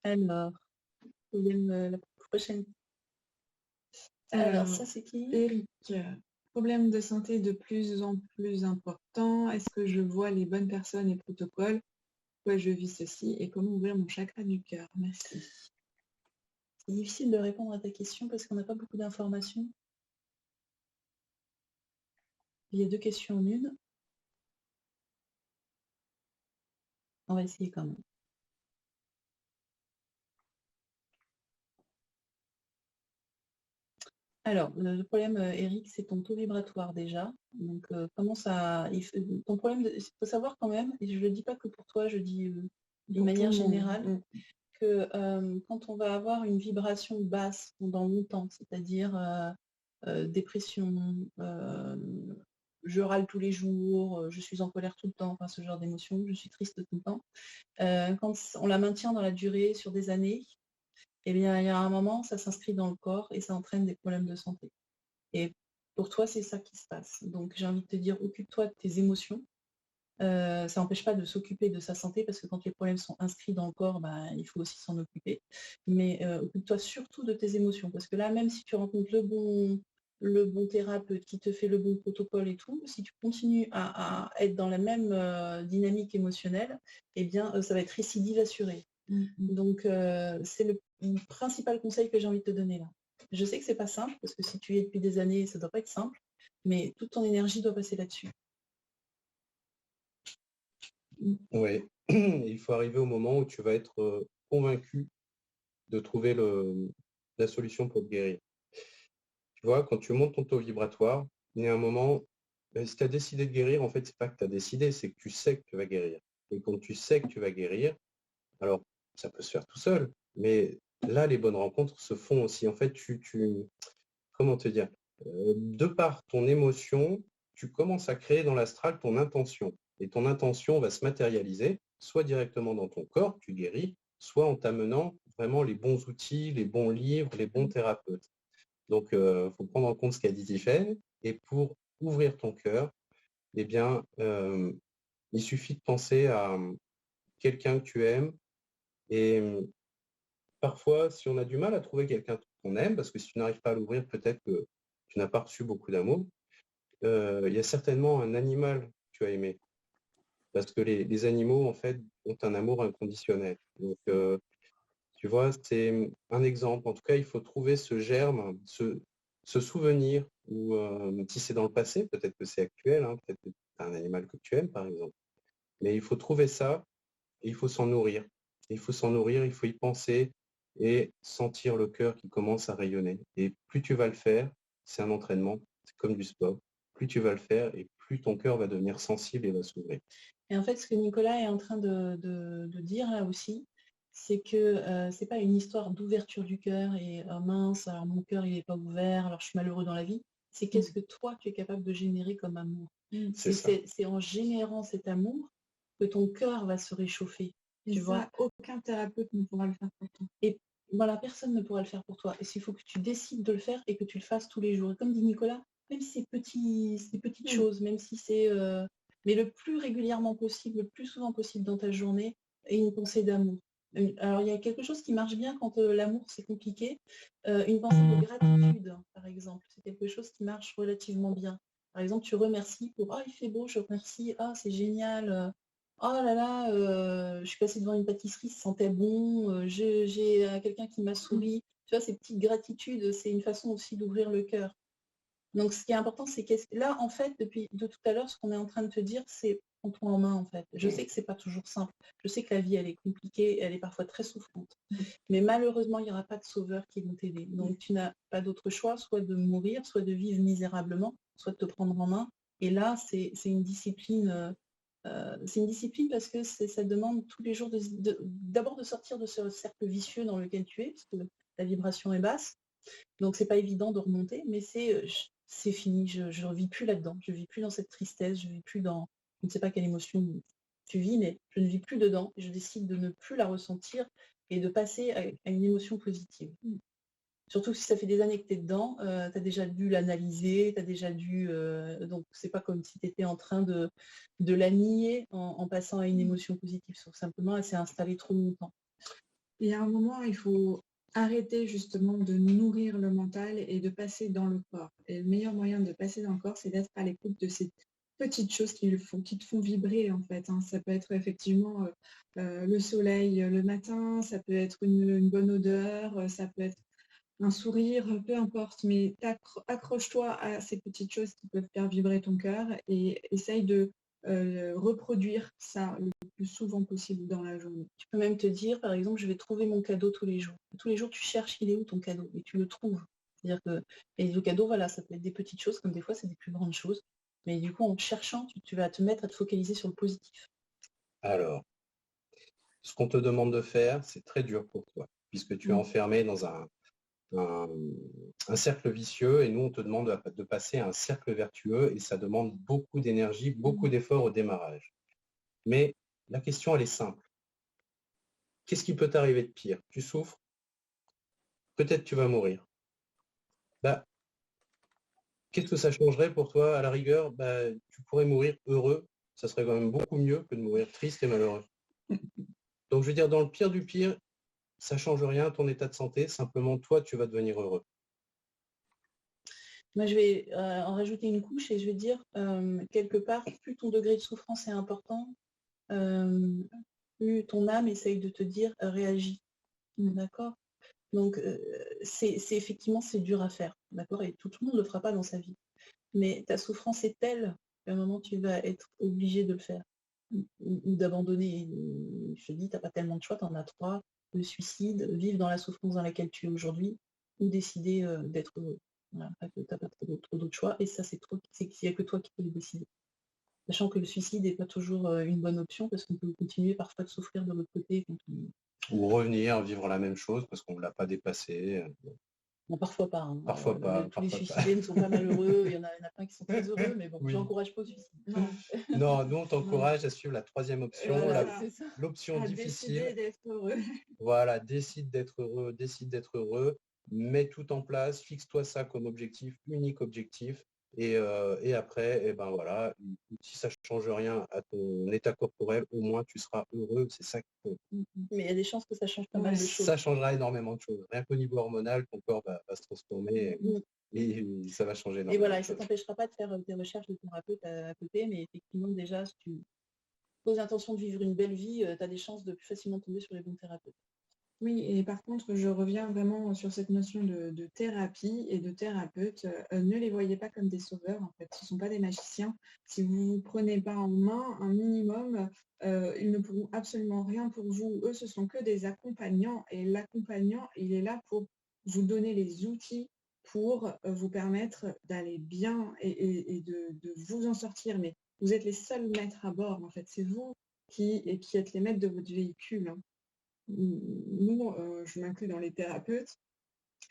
Alors, la prochaine. Alors, ça c'est qui? Eric, problème de santé de plus en plus important. Est-ce que je vois les bonnes personnes et protocoles? Pourquoi je vis ceci et comment ouvrir mon chakra du cœur? Merci. C'est difficile de répondre à ta question parce qu'on n'a pas beaucoup d'informations. Il y a 2 questions en une. On va essayer quand même. Alors, le problème, Eric, c'est ton taux vibratoire déjà. Donc, comment ça... ton problème, il faut savoir quand même, et je ne le dis pas que pour toi, je dis d'une manière générale, que quand on va avoir une vibration basse pendant longtemps, c'est-à-dire dépression, je râle tous les jours, je suis en colère tout le temps, enfin ce genre d'émotion, je suis triste tout le temps, quand on la maintient dans la durée sur des années, eh bien, il y a un moment, ça s'inscrit dans le corps et ça entraîne des problèmes de santé. Et pour toi, c'est ça qui se passe. Donc, j'ai envie de te dire, occupe-toi de tes émotions. Ça n'empêche pas de s'occuper de sa santé parce que quand les problèmes sont inscrits dans le corps, il faut aussi s'en occuper. Mais occupe-toi surtout de tes émotions parce que là, même si tu rencontres le bon thérapeute qui te fait le bon protocole et tout, si tu continues à être dans la même dynamique émotionnelle, eh bien, ça va être récidive assurée. Donc, c'est le principal conseil que j'ai envie de te donner là. Je sais que c'est pas simple, parce que si tu y es depuis des années, ça doit pas être simple, mais toute ton énergie doit passer là-dessus. Oui, il faut arriver au moment où tu vas être convaincu de trouver la solution pour te guérir. Tu vois, quand tu montes ton taux vibratoire, il y a un moment, si tu as décidé de guérir, en fait, c'est pas que tu as décidé, c'est que tu sais que tu vas guérir. Et quand tu sais que tu vas guérir, alors ça peut se faire tout seul, mais là, les bonnes rencontres se font aussi. En fait, comment te dire, de par ton émotion, tu commences à créer dans l'astral ton intention. Et ton intention va se matérialiser, soit directement dans ton corps, tu guéris, soit en t'amenant vraiment les bons outils, les bons livres, les bons thérapeutes. Donc, il faut prendre en compte ce qu'a dit Tiffaine. Et pour ouvrir ton cœur, eh bien, il suffit de penser à quelqu'un que tu aimes. Et parfois, si on a du mal à trouver quelqu'un qu'on aime, parce que si tu n'arrives pas à l'ouvrir, peut-être que tu n'as pas reçu beaucoup d'amour, il y a certainement un animal que tu as aimé. Parce que les animaux, en fait, ont un amour inconditionnel. Donc, tu vois, c'est un exemple. En tout cas, il faut trouver ce germe, ce souvenir, ou si c'est dans le passé, peut-être que c'est actuel, hein, peut-être que c'est un animal que tu aimes, par exemple. Mais il faut trouver ça et il faut s'en nourrir. Il faut s'en nourrir, il faut y penser et sentir le cœur qui commence à rayonner. Et plus tu vas le faire, c'est un entraînement, c'est comme du sport. Plus tu vas le faire et plus ton cœur va devenir sensible et va s'ouvrir. Et en fait, ce que Nicolas est en train de dire là aussi, c'est que c'est pas une histoire d'ouverture du cœur et mince, alors mon cœur il n'est pas ouvert, alors je suis malheureux dans la vie. C'est qu'est-ce que toi tu es capable de générer comme amour. C'est en générant cet amour que ton cœur va se réchauffer. Tu vois, aucun thérapeute ne pourra le faire pour toi. Et voilà, personne ne pourra le faire pour toi. Et il faut que tu décides de le faire et que tu le fasses tous les jours. Et comme dit Nicolas, même si c'est petites choses, même si c'est... mais le plus régulièrement possible, le plus souvent possible dans ta journée, et une pensée d'amour. Alors, il y a quelque chose qui marche bien quand l'amour, c'est compliqué. Une pensée de gratitude, par exemple. C'est quelque chose qui marche relativement bien. Par exemple, tu remercies pour « Ah, il fait beau, je remercie. Ah, c'est génial. Oh là là, je suis passée devant une pâtisserie, ça sentait bon. J'ai quelqu'un qui m'a souri. » Tu vois, ces petites gratitudes, c'est une façon aussi d'ouvrir le cœur. Donc, ce qui est important, c'est que là, en fait, depuis de tout à l'heure, ce qu'on est en train de te dire, c'est prends-toi en main, en fait. Je sais que c'est pas toujours simple. Je sais que la vie, elle est compliquée, elle est parfois très souffrante. Mais malheureusement, il n'y aura pas de sauveurs qui vont t'aider. Donc, tu n'as pas d'autre choix, soit de mourir, soit de vivre misérablement, soit de te prendre en main. Et là, c'est une discipline. C'est une discipline parce que ça demande tous les jours d'abord de sortir de ce cercle vicieux dans lequel tu es, parce que la vibration est basse. Donc c'est pas évident de remonter, mais c'est fini. Je ne vis plus là-dedans. Je ne vis plus dans cette tristesse. Je vis plus dans. Je ne sais pas quelle émotion tu vis, mais je ne vis plus dedans. Et je décide de ne plus la ressentir et de passer à une émotion positive. Surtout si ça fait des années que tu es dedans, tu as déjà dû l'analyser, tu as déjà dû. Donc c'est pas comme si tu étais en train de la nier en passant à une émotion positive. Sauf simplement, elle s'est installée trop longtemps. Il y a un moment, il faut arrêter justement de nourrir le mental et de passer dans le corps. Et le meilleur moyen de passer dans le corps, c'est d'être à l'écoute de ces petites choses qui te font vibrer en fait. Ça peut être effectivement le soleil le matin, ça peut être une bonne odeur, ça peut être un sourire, peu importe, mais accroche-toi à ces petites choses qui peuvent faire vibrer ton cœur et essaye de reproduire ça le plus souvent possible dans la journée. Tu peux même te dire, par exemple, je vais trouver mon cadeau tous les jours. Tous les jours, tu cherches, il est où ton cadeau? Et tu le trouves. C'est-à-dire que, et le cadeau, voilà, ça peut être des petites choses, comme des fois, c'est des plus grandes choses. Mais du coup, en cherchant, tu vas te mettre à te focaliser sur le positif. Alors, ce qu'on te demande de faire, c'est très dur pour toi, puisque tu es enfermé dans un cercle vicieux et nous, on te demande de passer à un cercle vertueux et ça demande beaucoup d'énergie, beaucoup d'efforts au démarrage. Mais la question, elle est simple. Qu'est-ce qui peut t'arriver de pire? Tu souffres? Peut-être tu vas mourir. Bah, qu'est-ce que ça changerait pour toi? À la rigueur, bah, tu pourrais mourir heureux. Ça serait quand même beaucoup mieux que de mourir triste et malheureux. Donc, je veux dire, dans le pire du pire, ça ne change rien, ton état de santé. Simplement, toi, tu vas devenir heureux. Moi, je vais en rajouter une couche et je vais dire, quelque part, plus ton degré de souffrance est important, plus ton âme essaye de te dire, réagis. D'accord? Donc, c'est effectivement, c'est dur à faire. D'accord? Et tout le monde ne le fera pas dans sa vie. Mais ta souffrance est telle qu'à un moment, tu vas être obligé de le faire. Ou d'abandonner. Je te dis, tu n'as pas tellement de choix, tu en as trois. Le suicide, vivre dans la souffrance dans laquelle tu es aujourd'hui, ou décider d'être heureux. Voilà, tu n'as pas trop d'autres choix. Et ça, il n'y a que toi qui peux le décider. Sachant que le suicide n'est pas toujours une bonne option parce qu'on peut continuer parfois de souffrir de l'autre côté. Ou revenir, vivre la même chose parce qu'on ne l'a pas dépassé. Non, parfois pas. Hein. Parfois pas. Tous les suicidés ne sont pas malheureux. Il y en a plein qui sont très heureux, mais bon, Oui. j'encourage pas au suicide. Non, nous, on t'encourage à suivre la troisième option, l'option difficile. D'être heureux. Voilà, décide d'être heureux, mets tout en place, fixe-toi ça comme objectif, unique objectif. Et après, eh ben voilà, si ça ne change rien à ton état corporel, au moins tu seras heureux, c'est ça qu'il faut. Mais il y a des chances que ça change pas mal de choses. Ça changera énormément de choses. Rien qu'au niveau hormonal, ton corps va se transformer et ça va changer énormément. Et voilà, et ça ne t'empêchera pas de faire des recherches de thérapeute à côté, mais effectivement, déjà, si tu poses l'intention de vivre une belle vie, tu as des chances de plus facilement tomber sur les bons thérapeutes. Oui, et par contre, je reviens vraiment sur cette notion de thérapie et de thérapeute. Ne les voyez pas comme des sauveurs, en fait. Ce ne sont pas des magiciens. Si vous ne vous prenez pas en main un minimum, ils ne pourront absolument rien pour vous. Eux, ce sont que des accompagnants. Et l'accompagnant, il est là pour vous donner les outils pour vous permettre d'aller bien et de vous en sortir. Mais vous êtes les seuls maîtres à bord, en fait. C'est vous qui êtes les maîtres de votre véhicule. Hein. Nous, je m'inclus dans les thérapeutes,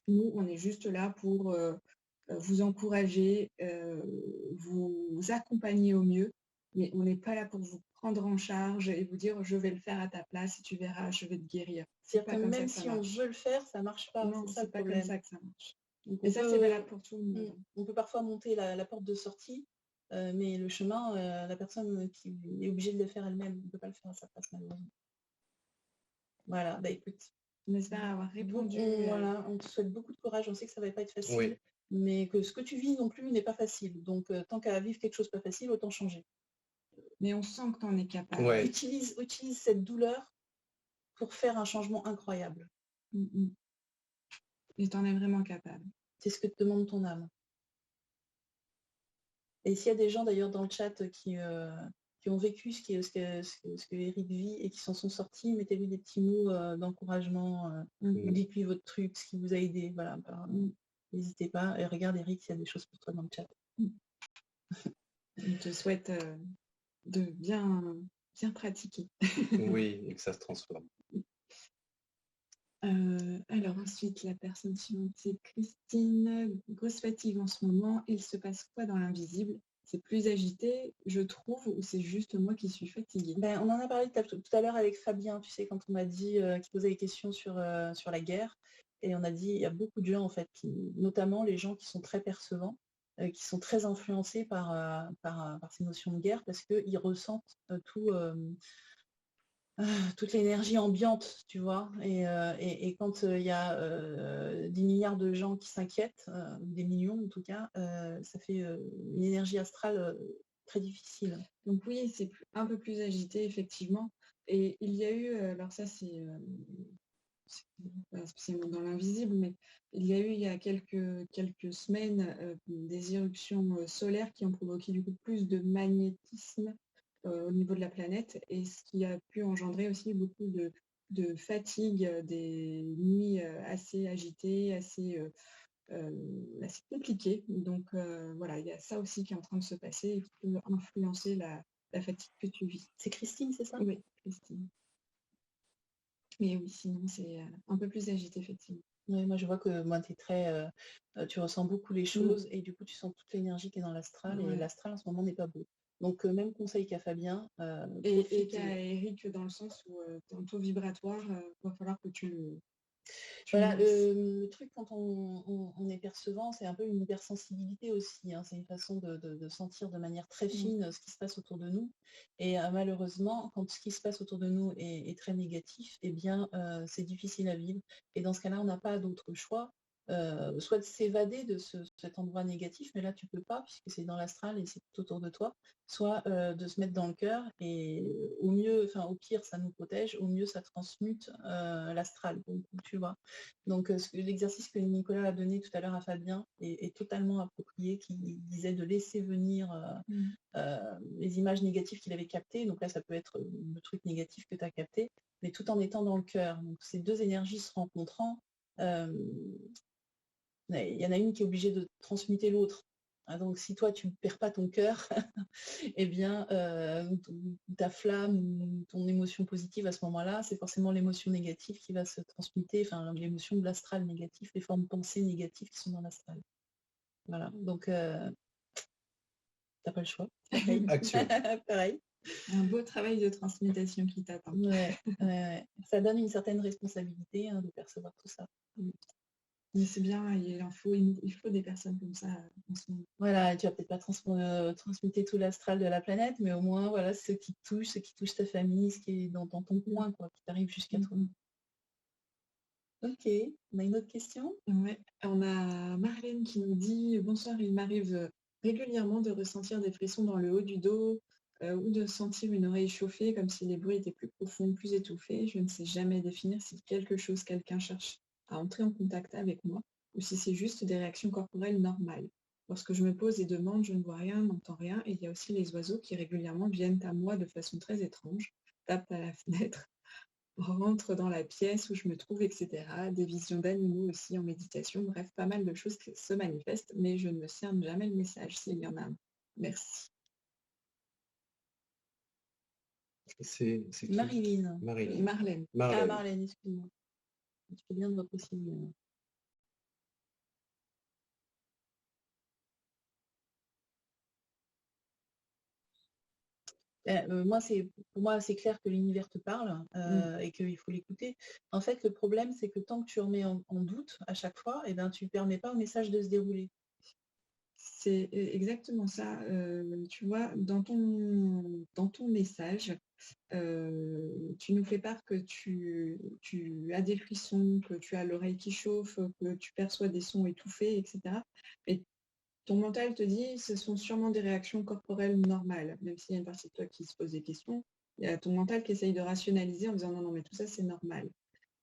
nous, on est juste là pour vous encourager, vous accompagner au mieux, mais on n'est pas là pour vous prendre en charge et vous dire je vais le faire à ta place et tu verras, je vais te guérir. C'est-à-dire que même si on veut le faire, ça ne marche pas. Non, c'est pas comme ça que ça marche. Et ça, c'est valable pour tout le monde. On peut parfois monter la porte de sortie, mais le chemin, la personne qui est obligée de le faire elle-même ne peut pas le faire à sa place, malheureusement. Voilà, bah écoute. On espère avoir répondu. Voilà, on te souhaite beaucoup de courage. On sait que ça ne va pas être facile, mais que ce que tu vis non plus n'est pas facile. Donc, tant qu'à vivre quelque chose pas facile, autant changer. Mais on sent que tu en es capable. Ouais. Utilise cette douleur pour faire un changement incroyable. Et tu en es vraiment capable. C'est ce que te demande ton âme. Et s'il y a des gens d'ailleurs dans le chat qui ont vécu ce que Eric vit et qui s'en sont sortis, mettez-lui des petits mots d'encouragement, dites-lui votre truc, ce qui vous a aidé, voilà. N'hésitez pas, et regarde Eric s'il y a des choses pour toi dans le chat. Je te souhaite de bien pratiquer. Oui, et que ça se transforme. Alors ensuite, la personne suivante, c'est Christine. Grosse fatigue en ce moment. Il se passe quoi dans l'invisible? C'est plus agité, je trouve, ou c'est juste moi qui suis fatiguée? Ben, on en a parlé tout à l'heure avec Fabien, tu sais, quand on a dit qu'il posait des questions sur la guerre. Et on a dit, il y a beaucoup de gens, en fait, notamment les gens qui sont très percevants, qui sont très influencés par ces notions de guerre, parce qu'ils ressentent toute l'énergie ambiante, tu vois. Et quand il y a 10 milliards de gens qui s'inquiètent, des millions en tout cas, ça fait une énergie astrale très difficile. Donc oui, c'est un peu plus agité, effectivement. Et il y a eu, alors ça c'est pas spécialement dans l'invisible, mais il y a eu il y a quelques semaines des éruptions solaires qui ont provoqué du coup plus de magnétisme au niveau de la planète, et ce qui a pu engendrer aussi beaucoup de fatigue, des nuits assez agitées, assez compliquées. Donc voilà, il y a ça aussi qui est en train de se passer et qui peut influencer la fatigue que tu vis. C'est Christine, c'est ça? Oui, Christine. Mais oui, sinon c'est un peu plus agité, effectivement. Oui, moi je vois que moi tu ressens beaucoup les choses et du coup tu sens toute l'énergie qui est dans l'astral, et l'astral en ce moment n'est pas beau. Donc même conseil qu'à Fabien. Et qu'à Eric, dans le sens où ton taux vibratoire, il va falloir que tu voilà, le truc quand on est percevant, c'est un peu une hypersensibilité aussi, hein. C'est une façon de sentir de manière très fine ce qui se passe autour de nous. Et malheureusement, quand ce qui se passe autour de nous est très négatif, eh bien, c'est difficile à vivre. Et dans ce cas-là, on n'a pas d'autre choix, soit de s'évader de cet endroit négatif, mais là, tu peux pas, puisque c'est dans l'astral et c'est tout autour de toi, soit de se mettre dans le cœur, et au mieux, enfin au pire, ça nous protège, au mieux, ça transmute l'astral, donc, tu vois. Donc l'exercice que Nicolas a donné tout à l'heure à Fabien est totalement approprié, qui disait de laisser venir les images négatives qu'il avait captées. Donc là, ça peut être le truc négatif que tu as capté, mais tout en étant dans le cœur. Donc ces deux énergies se rencontrant, il y en a une qui est obligée de transmuter l'autre. Donc si toi tu ne perds pas ton cœur, eh bien ta flamme ou ton émotion positive à ce moment-là, c'est forcément l'émotion négative qui va se transmuter, enfin l'émotion de l'astral négatif, les formes pensées négatives qui sont dans l'astral. Voilà, donc t'as pas le choix. Action. Pareil. Un beau travail de transmutation qui t'attend. Ouais. Ça donne une certaine responsabilité de percevoir tout ça. Mais c'est bien, il faut des personnes comme ça en ce moment. Voilà, tu vas peut-être pas transmuter tout l'astral de la planète, mais au moins, voilà, ce qui touche ta famille, ce qui est dans ton coin, quoi, qui t'arrive jusqu'à toi. Ok, on a une autre question? Ouais. On a Marlène qui nous dit: bonsoir, il m'arrive régulièrement de ressentir des frissons dans le haut du dos ou de sentir une oreille chauffée, comme si les bruits étaient plus profonds, plus étouffés. Je ne sais jamais définir si quelqu'un cherche à entrer en contact avec moi, ou si c'est juste des réactions corporelles normales. Lorsque je me pose et demande, je ne vois rien, n'entends rien, et il y a aussi les oiseaux qui régulièrement viennent à moi de façon très étrange, tapent à la fenêtre, rentrent dans la pièce où je me trouve, etc. Des visions d'animaux aussi en méditation, bref, pas mal de choses qui se manifestent, mais je ne cerne jamais le message s'il y en a un. Merci. C'est qui? Marilyn. Marlène. Ah, Marlène, excuse-moi. Tu fais bien de repréciser. Pour moi, c'est clair que l'univers te parle et qu'il faut l'écouter. En fait, le problème, c'est que tant que tu remets en doute à chaque fois, eh ben, tu ne permets pas au message de se dérouler. C'est exactement ça. Tu vois, dans ton message, tu nous fais part que tu as des frissons, que tu as l'oreille qui chauffe, que tu perçois des sons étouffés, etc. Et ton mental te dit, ce sont sûrement des réactions corporelles normales, même s'il y a une partie de toi qui se pose des questions. Il y a ton mental qui essaye de rationaliser en disant non, mais tout ça, c'est normal.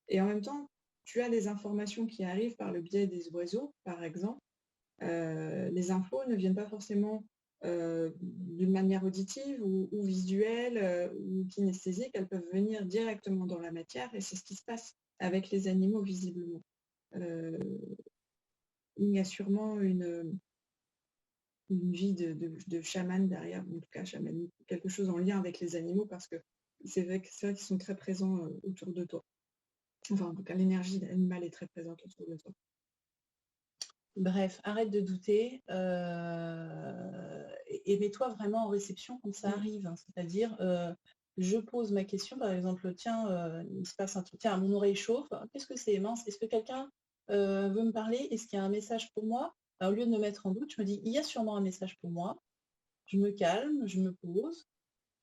Et en même temps, tu as des informations qui arrivent par le biais des oiseaux, par exemple. Les infos ne viennent pas forcément d'une manière auditive ou visuelle ou kinesthésique, elles peuvent venir directement dans la matière et c'est ce qui se passe avec les animaux visiblement. Il y a sûrement une vie de chaman derrière, en tout cas chamanique, quelque chose en lien avec les animaux parce que c'est vrai qu'ils sont très présents autour de toi. Enfin, en tout cas, l'énergie animale est très présente autour de toi. Bref, arrête de douter et mets-toi vraiment en réception quand ça arrive. Hein. C'est-à-dire, je pose ma question, par exemple, tiens, il se passe un truc, tiens, mon oreille chauffe, qu'est-ce que c'est, mince, est-ce que quelqu'un veut me parler? Est-ce qu'il y a un message pour moi? Alors, au lieu de me mettre en doute, je me dis, il y a sûrement un message pour moi. Je me calme, je me pose,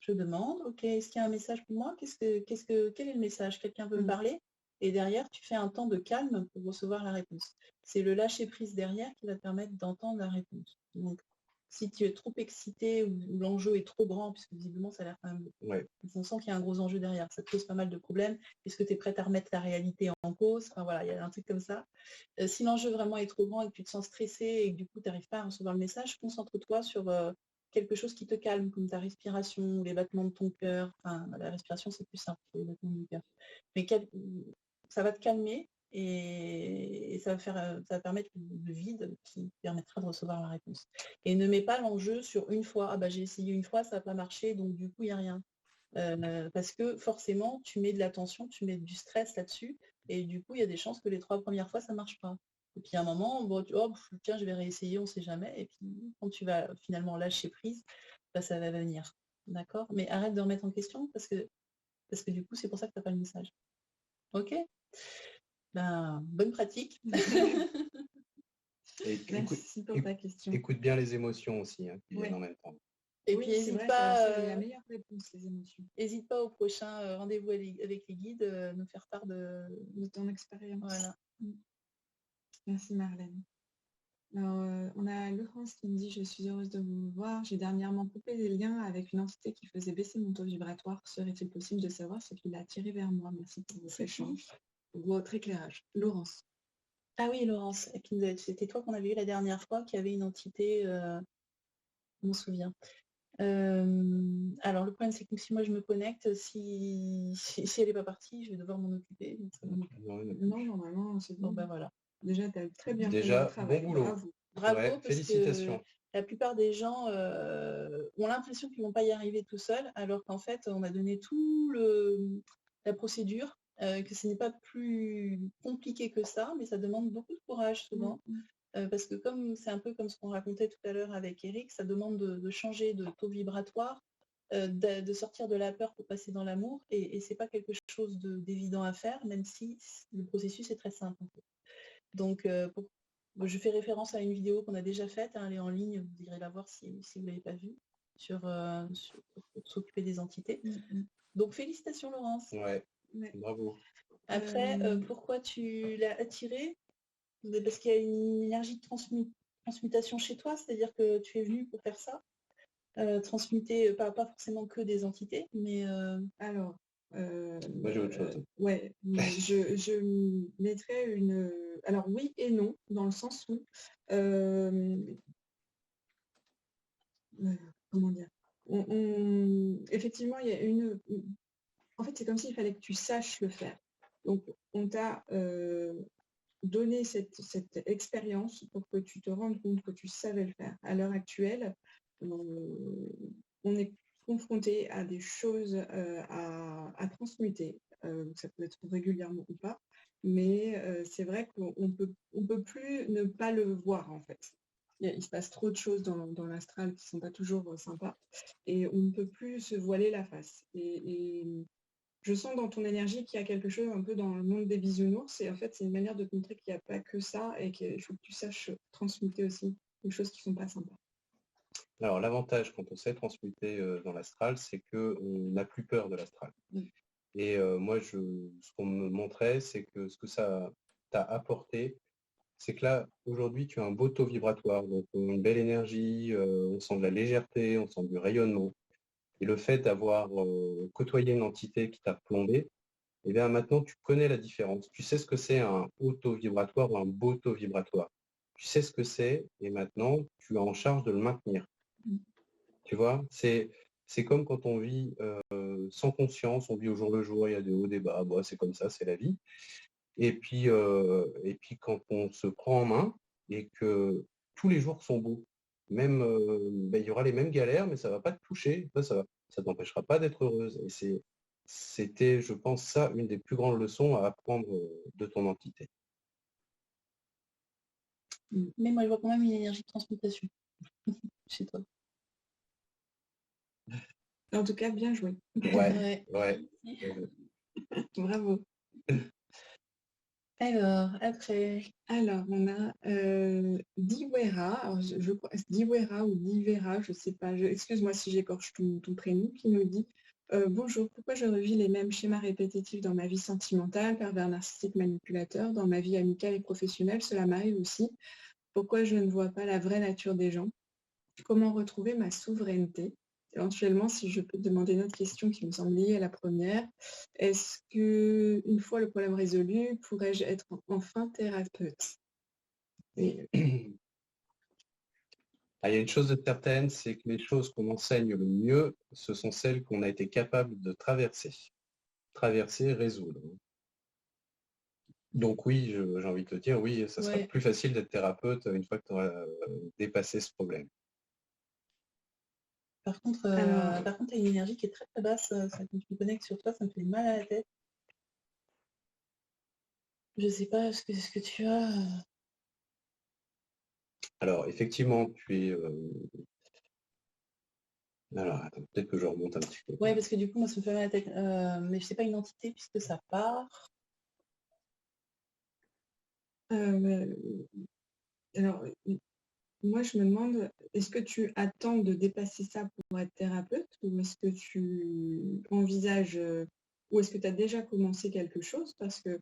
je demande, ok, est-ce qu'il y a un message pour moi? Quel est le message? Quelqu'un veut me parler? Et derrière, tu fais un temps de calme pour recevoir la réponse. C'est le lâcher-prise derrière qui va te permettre d'entendre la réponse. Donc, si tu es trop excité ou l'enjeu est trop grand, puisque visiblement, ça a l'air quand même... Ouais. On sent qu'il y a un gros enjeu derrière. Ça te pose pas mal de problèmes. Est-ce que tu es prête à remettre la réalité en cause? Enfin, voilà, il y a un truc comme ça. Si l'enjeu vraiment est trop grand et que tu te sens stressé et que du coup, tu n'arrives pas à recevoir le message, concentre-toi sur... quelque chose qui te calme, comme ta respiration, les battements de ton cœur. Enfin, la respiration, c'est plus simple que les battements du cœur. Mais ça va te calmer et ça va permettre le vide qui permettra de recevoir la réponse. Et ne mets pas l'enjeu sur une fois. Ah bah j'ai essayé une fois, ça n'a pas marché, donc du coup, il n'y a rien. Parce que forcément, tu mets de l'attention, tu mets du stress là-dessus, et du coup, il y a des chances que les 3 premières fois, ça ne marche pas. Et puis à un moment, bon, tiens, je vais réessayer, on ne sait jamais. Et puis quand tu vas finalement lâcher prise, bah, ça va venir. D'accord? Mais arrête de remettre en question parce que du coup, c'est pour ça que tu n'as pas le message. Ok? Ben, bonne pratique. Et Merci pour ta question. Écoute bien les émotions aussi qui viennent en même temps. Et puis n'hésite pas, c'est la meilleure réponse, les émotions. N'hésite pas au prochain rendez-vous avec les guides, nous faire part de ton expérience. Voilà. Merci Marlène. Alors, on a Laurence qui me dit: je suis heureuse de vous voir. J'ai dernièrement coupé des liens avec une entité qui faisait baisser mon taux vibratoire. Serait-il possible de savoir ce qui l'a attiré vers moi? Merci pour votre échange, pour votre éclairage. Laurence. Ah oui, Laurence, c'était toi qu'on avait eu la dernière fois, qui avait une entité, je m'en souviens. Alors le problème c'est que si moi je me connecte, si elle n'est pas partie, je vais devoir m'en occuper. Non, normalement c'est bon. Bon, ben voilà. Déjà, tu as très bien fait le travail. Bon boulot. Bravo, ouais, parce félicitations. que la plupart des gens ont l'impression qu'ils ne vont pas y arriver tout seuls, alors qu'en fait on a donné tout la procédure, que ce n'est pas plus compliqué que ça, mais ça demande beaucoup de courage souvent. Parce que c'est un peu comme ce qu'on racontait tout à l'heure avec Eric, ça demande de changer de taux vibratoire, de sortir de la peur pour passer dans l'amour, et c'est pas quelque chose d'évident à faire, même si le processus est très simple. En fait. Donc, je fais référence à une vidéo qu'on a déjà faite, hein, elle est en ligne, vous irez la voir si vous ne l'avez pas vue, pour s'occuper des entités. Donc, félicitations Laurence. Ouais. Bravo. Après, pourquoi tu l'as attiré? Parce qu'il y a une énergie de transmutation chez toi, c'est-à-dire que tu es venu pour faire ça, transmuter pas forcément que des entités, mais... Alors, moi j'ai autre chose. Ouais, je mettrais une... Alors oui et non, dans le sens où... comment dire? Effectivement, il y a une... En fait, c'est comme s'il fallait que tu saches le faire. Donc, on t'a donné cette expérience pour que tu te rendes compte que tu savais le faire. À l'heure actuelle, on est confronté à des choses à transmuter. Ça peut être régulièrement ou pas, mais c'est vrai qu'on peut plus ne pas le voir en fait. Il se passe trop de choses dans l'astral qui ne sont pas toujours sympas et on ne peut plus se voiler la face. Et je sens dans ton énergie qu'il y a quelque chose un peu dans le monde des bisounours et en fait c'est une manière de te montrer qu'il n'y a pas que ça et qu'il faut que tu saches transmuter aussi des choses qui ne sont pas sympas. Alors l'avantage quand on sait transmuter dans l'astral, c'est qu'on n'a plus peur de l'astral. Et moi, ce qu'on me montrait, c'est que ce que ça t'a apporté, c'est que là, aujourd'hui, tu as un beau taux vibratoire, donc une belle énergie, on sent de la légèreté, on sent du rayonnement. Et le fait d'avoir côtoyé une entité qui t'a plombé, eh bien maintenant, tu connais la différence. Tu sais ce que c'est un haut taux vibratoire ou un beau taux vibratoire. Tu sais ce que c'est et maintenant, tu es en charge de le maintenir. Tu vois, c'est comme quand on vit sans conscience, on vit au jour le jour, il y a des hauts, des bas, bon, c'est comme ça, c'est la vie. Et puis quand on se prend en main et que tous les jours sont beaux, même il y aura les mêmes galères, mais ça va pas te toucher, ça t'empêchera pas d'être heureuse. Et c'était, je pense, ça, une des plus grandes leçons à apprendre de ton entité. Mais moi, je vois quand même une énergie de transmutation chez toi. En tout cas, bien joué. Ouais. Bravo. Alors, après. Alors, on a Diwera, alors je crois, Diwera ou Divera, je ne sais pas, excuse-moi si j'écorche ton prénom, qui nous dit bonjour, pourquoi je revis les mêmes schémas répétitifs dans ma vie sentimentale, pervers narcissique manipulateur, dans ma vie amicale et professionnelle, cela m'arrive aussi. Pourquoi je ne vois pas la vraie nature des gens? Comment retrouver ma souveraineté? Éventuellement, si je peux te demander une autre question qui me semble liée à la première, est-ce que, une fois le problème résolu, pourrais-je être enfin thérapeute? Et Ah, il y a une chose de certaine, c'est que les choses qu'on enseigne le mieux, ce sont celles qu'on a été capable de traverser, résoudre. Donc oui, j'ai envie de te dire, oui, ça sera plus facile d'être thérapeute une fois que tu auras dépassé ce problème. Par contre, tu as une énergie qui est très très basse. Ça, quand tu me connectes sur toi, ça me fait mal à la tête. Je sais pas ce que tu as. Alors, effectivement, tu es... Alors, attends, peut-être que je remonte un petit peu. Ouais, parce que du coup, moi, ça me fait mal à la tête. Mais je sais pas une entité puisque ça part. Alors, moi, je me demande, est-ce que tu attends de dépasser ça pour être thérapeute ou est-ce que tu envisages, ou est-ce que tu as déjà commencé quelque chose? Parce que,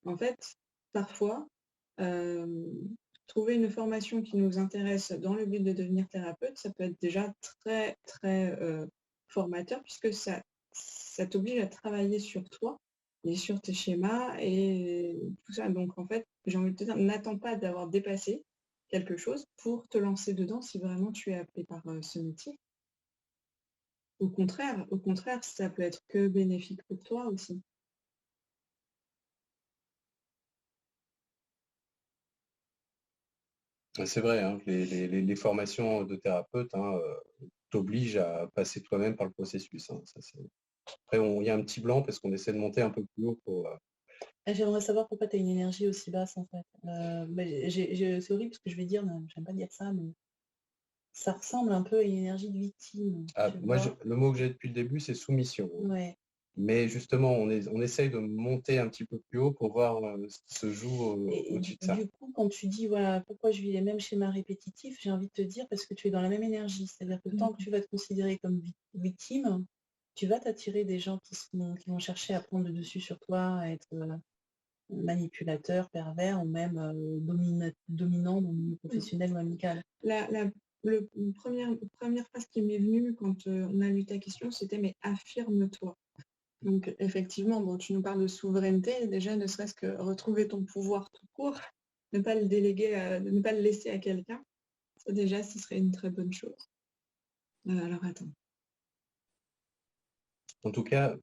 en fait, parfois, trouver une formation qui nous intéresse dans le but de devenir thérapeute, ça peut être déjà très, très formateur puisque ça t'oblige à travailler sur toi et sur tes schémas et tout ça. Donc, en fait, j'ai envie de te dire, n'attends pas d'avoir dépassé quelque chose pour te lancer dedans si vraiment tu es appelé par ce métier. Au contraire, ça peut être que bénéfique pour toi aussi. C'est vrai, hein, les formations de thérapeute t'obligent à passer toi-même par le processus. Hein, après, il y a un petit blanc parce qu'on essaie de monter un peu plus haut pour... J'aimerais savoir pourquoi tu as une énergie aussi basse en fait. C'est horrible ce que je vais dire, j'aime pas dire ça, mais ça ressemble un peu à une énergie de victime. Moi, le mot que j'ai depuis le début, c'est soumission. Ouais. Mais justement, on essaye de monter un petit peu plus haut pour voir ce qui se joue au-dessus de ça. Du coup, quand tu dis voilà pourquoi je vis les mêmes schémas répétitifs, j'ai envie de te dire parce que tu es dans la même énergie. C'est-à-dire que tant que tu vas te considérer comme victime, tu vas t'attirer des gens qui vont chercher à prendre le dessus sur toi, à être manipulateur, pervers ou même dominant dans le milieu professionnel ou amical. La première phrase qui m'est venue quand on a lu ta question, c'était mais affirme-toi. Donc effectivement, bon, tu nous parles de souveraineté, déjà ne serait-ce que retrouver ton pouvoir tout court, ne pas le déléguer, ne pas le laisser à quelqu'un, ça déjà ce serait une très bonne chose. Alors attends. En tout cas,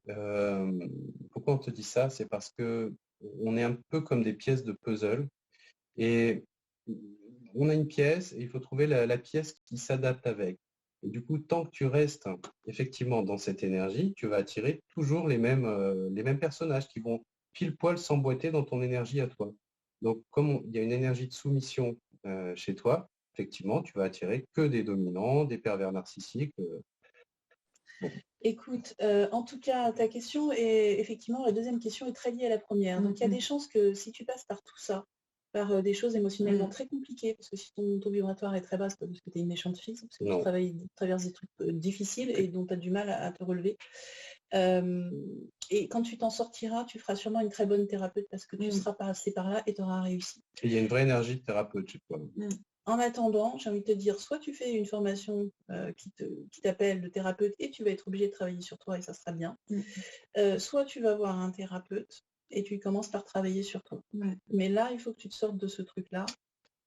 pourquoi on te dit ça? C'est parce que on est un peu comme des pièces de puzzle et on a une pièce et il faut trouver la pièce qui s'adapte avec. Et du coup, tant que tu restes effectivement dans cette énergie, tu vas attirer toujours les mêmes personnages qui vont pile poil s'emboîter dans ton énergie à toi. Donc, comme il y a une énergie de soumission chez toi, effectivement, tu vas attirer que des dominants, des pervers narcissiques. Écoute, en tout cas, ta question est effectivement, la deuxième question est très liée à la première. Donc, il y a des chances que si tu passes par tout ça, par des choses émotionnellement très compliquées, parce que si ton taux vibratoire est très bas, c'est pas parce que tu es une méchante fille, c'est parce que tu traverses des trucs difficiles et dont tu as du mal à te relever. Et quand tu t'en sortiras, tu feras sûrement une très bonne thérapeute parce que tu seras passé par là et tu auras réussi. Et il y a une vraie énergie de thérapeute chez toi. En attendant, j'ai envie de te dire, soit tu fais une formation qui t'appelle de thérapeute et tu vas être obligé de travailler sur toi et ça sera bien. Soit tu vas voir un thérapeute et tu commences par travailler sur toi. Mais là, il faut que tu te sortes de ce truc-là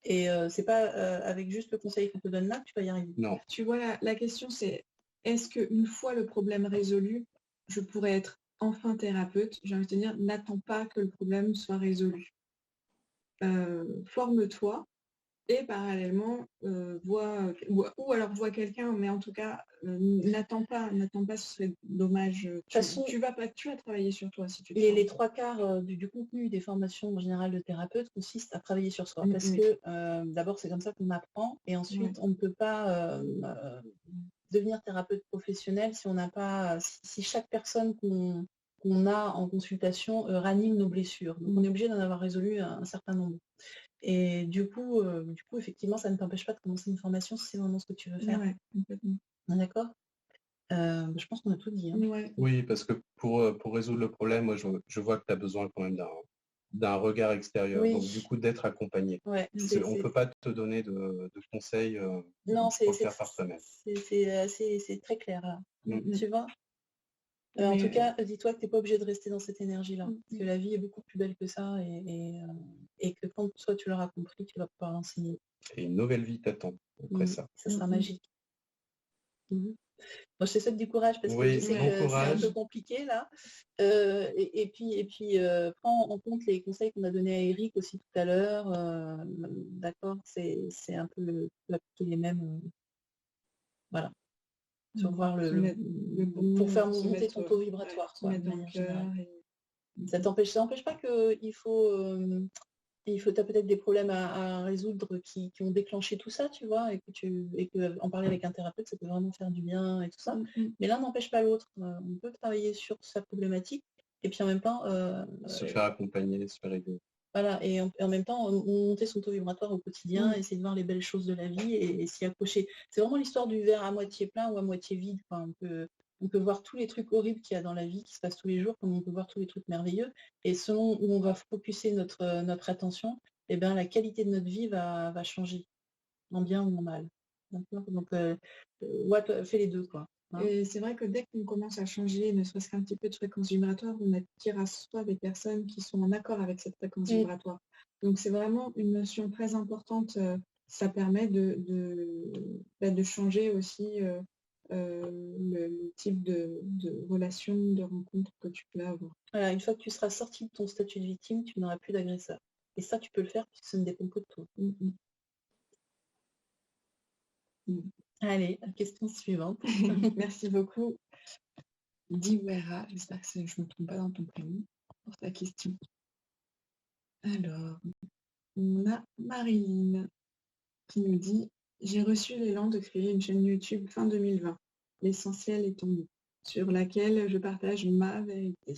Et c'est pas avec juste le conseil qu'on te donne là que tu vas y arriver. Non. Tu vois, la question c'est, est-ce qu'une fois le problème résolu, je pourrais être enfin thérapeute? J'ai envie de te dire, n'attends pas que le problème soit résolu. Forme-toi et parallèlement, ou alors vois quelqu'un, mais en tout cas, n'attends pas, ce serait dommage. Tu vas travailler sur toi si tu te les 3/4 du contenu des formations en général de thérapeute consistent à travailler sur soi. Parce que d'abord, c'est comme ça qu'on apprend. Et ensuite, on ne peut pas devenir thérapeute professionnel si on n'a pas, si chaque personne qu'on a en consultation ranime nos blessures. Donc, on est obligé d'en avoir résolu un certain nombre. Et du coup, effectivement, ça ne t'empêche pas de commencer une formation si c'est vraiment ce que tu veux faire. Ouais, complètement. D'accord. Je pense qu'on a tout dit. Hein. Ouais. Oui, parce que pour résoudre le problème, moi, je vois que tu as besoin quand même d'un regard extérieur. Oui. Donc, du coup, d'être accompagné. Ouais, on ne peut pas te donner de conseils non, pour le faire par toi-même. C'est très clair. Là. Tu vois. En tout cas, dis-toi que tu n'es pas obligé de rester dans cette énergie-là. Parce que la vie est beaucoup plus belle que ça. Et que quand toi, tu l'auras compris, tu vas pouvoir l'enseigner. Et une nouvelle vie t'attend après ça. Ça sera magique. Moi, je te souhaite du courage parce que oui, je sais que c'est un peu compliqué là. Et puis prends en compte les conseils qu'on a donnés à Eric aussi tout à l'heure. D'accord, c'est un peu les mêmes. Voilà. Sur voir pour faire monter ton taux vibratoire. Quoi, de manière générale. Ça t'empêche pas qu'il faut. T'as peut-être des problèmes à résoudre qui ont déclenché tout ça, tu vois, et que en parler avec un thérapeute, ça peut vraiment faire du bien et tout ça. Mais l'un n'empêche pas l'autre. On peut travailler sur sa problématique et puis en même temps se faire accompagner, se faire aider. Voilà, et en même temps, monter son taux vibratoire au quotidien, essayer de voir les belles choses de la vie et s'y accrocher. C'est vraiment l'histoire du verre à moitié plein ou à moitié vide. Quoi. On peut voir tous les trucs horribles qu'il y a dans la vie, qui se passent tous les jours, comme on peut voir tous les trucs merveilleux. Et selon où on va focuser notre attention, eh ben, la qualité de notre vie va changer, en bien ou en mal. Donc, fais les deux, quoi. Et c'est vrai que dès qu'on commence à changer, ne serait-ce qu'un petit peu de fréquence vibratoire, on attire à soi des personnes qui sont en accord avec cette fréquence vibratoire. Donc c'est vraiment une notion très importante. Ça permet de changer aussi le type de relation, de rencontre que tu peux avoir. Voilà, une fois que tu seras sorti de ton statut de victime, tu n'auras plus d'agresseur. Et ça, tu peux le faire puisque ça ne dépend que de toi. Allez, question suivante. Merci beaucoup. Diwara, j'espère que je ne me trompe pas dans ton prénom, pour ta question. Alors, on a Marilyn qui nous dit « J'ai reçu l'élan de créer une chaîne YouTube fin 2020, l'essentiel est en nous, sur laquelle je partage ma vérité.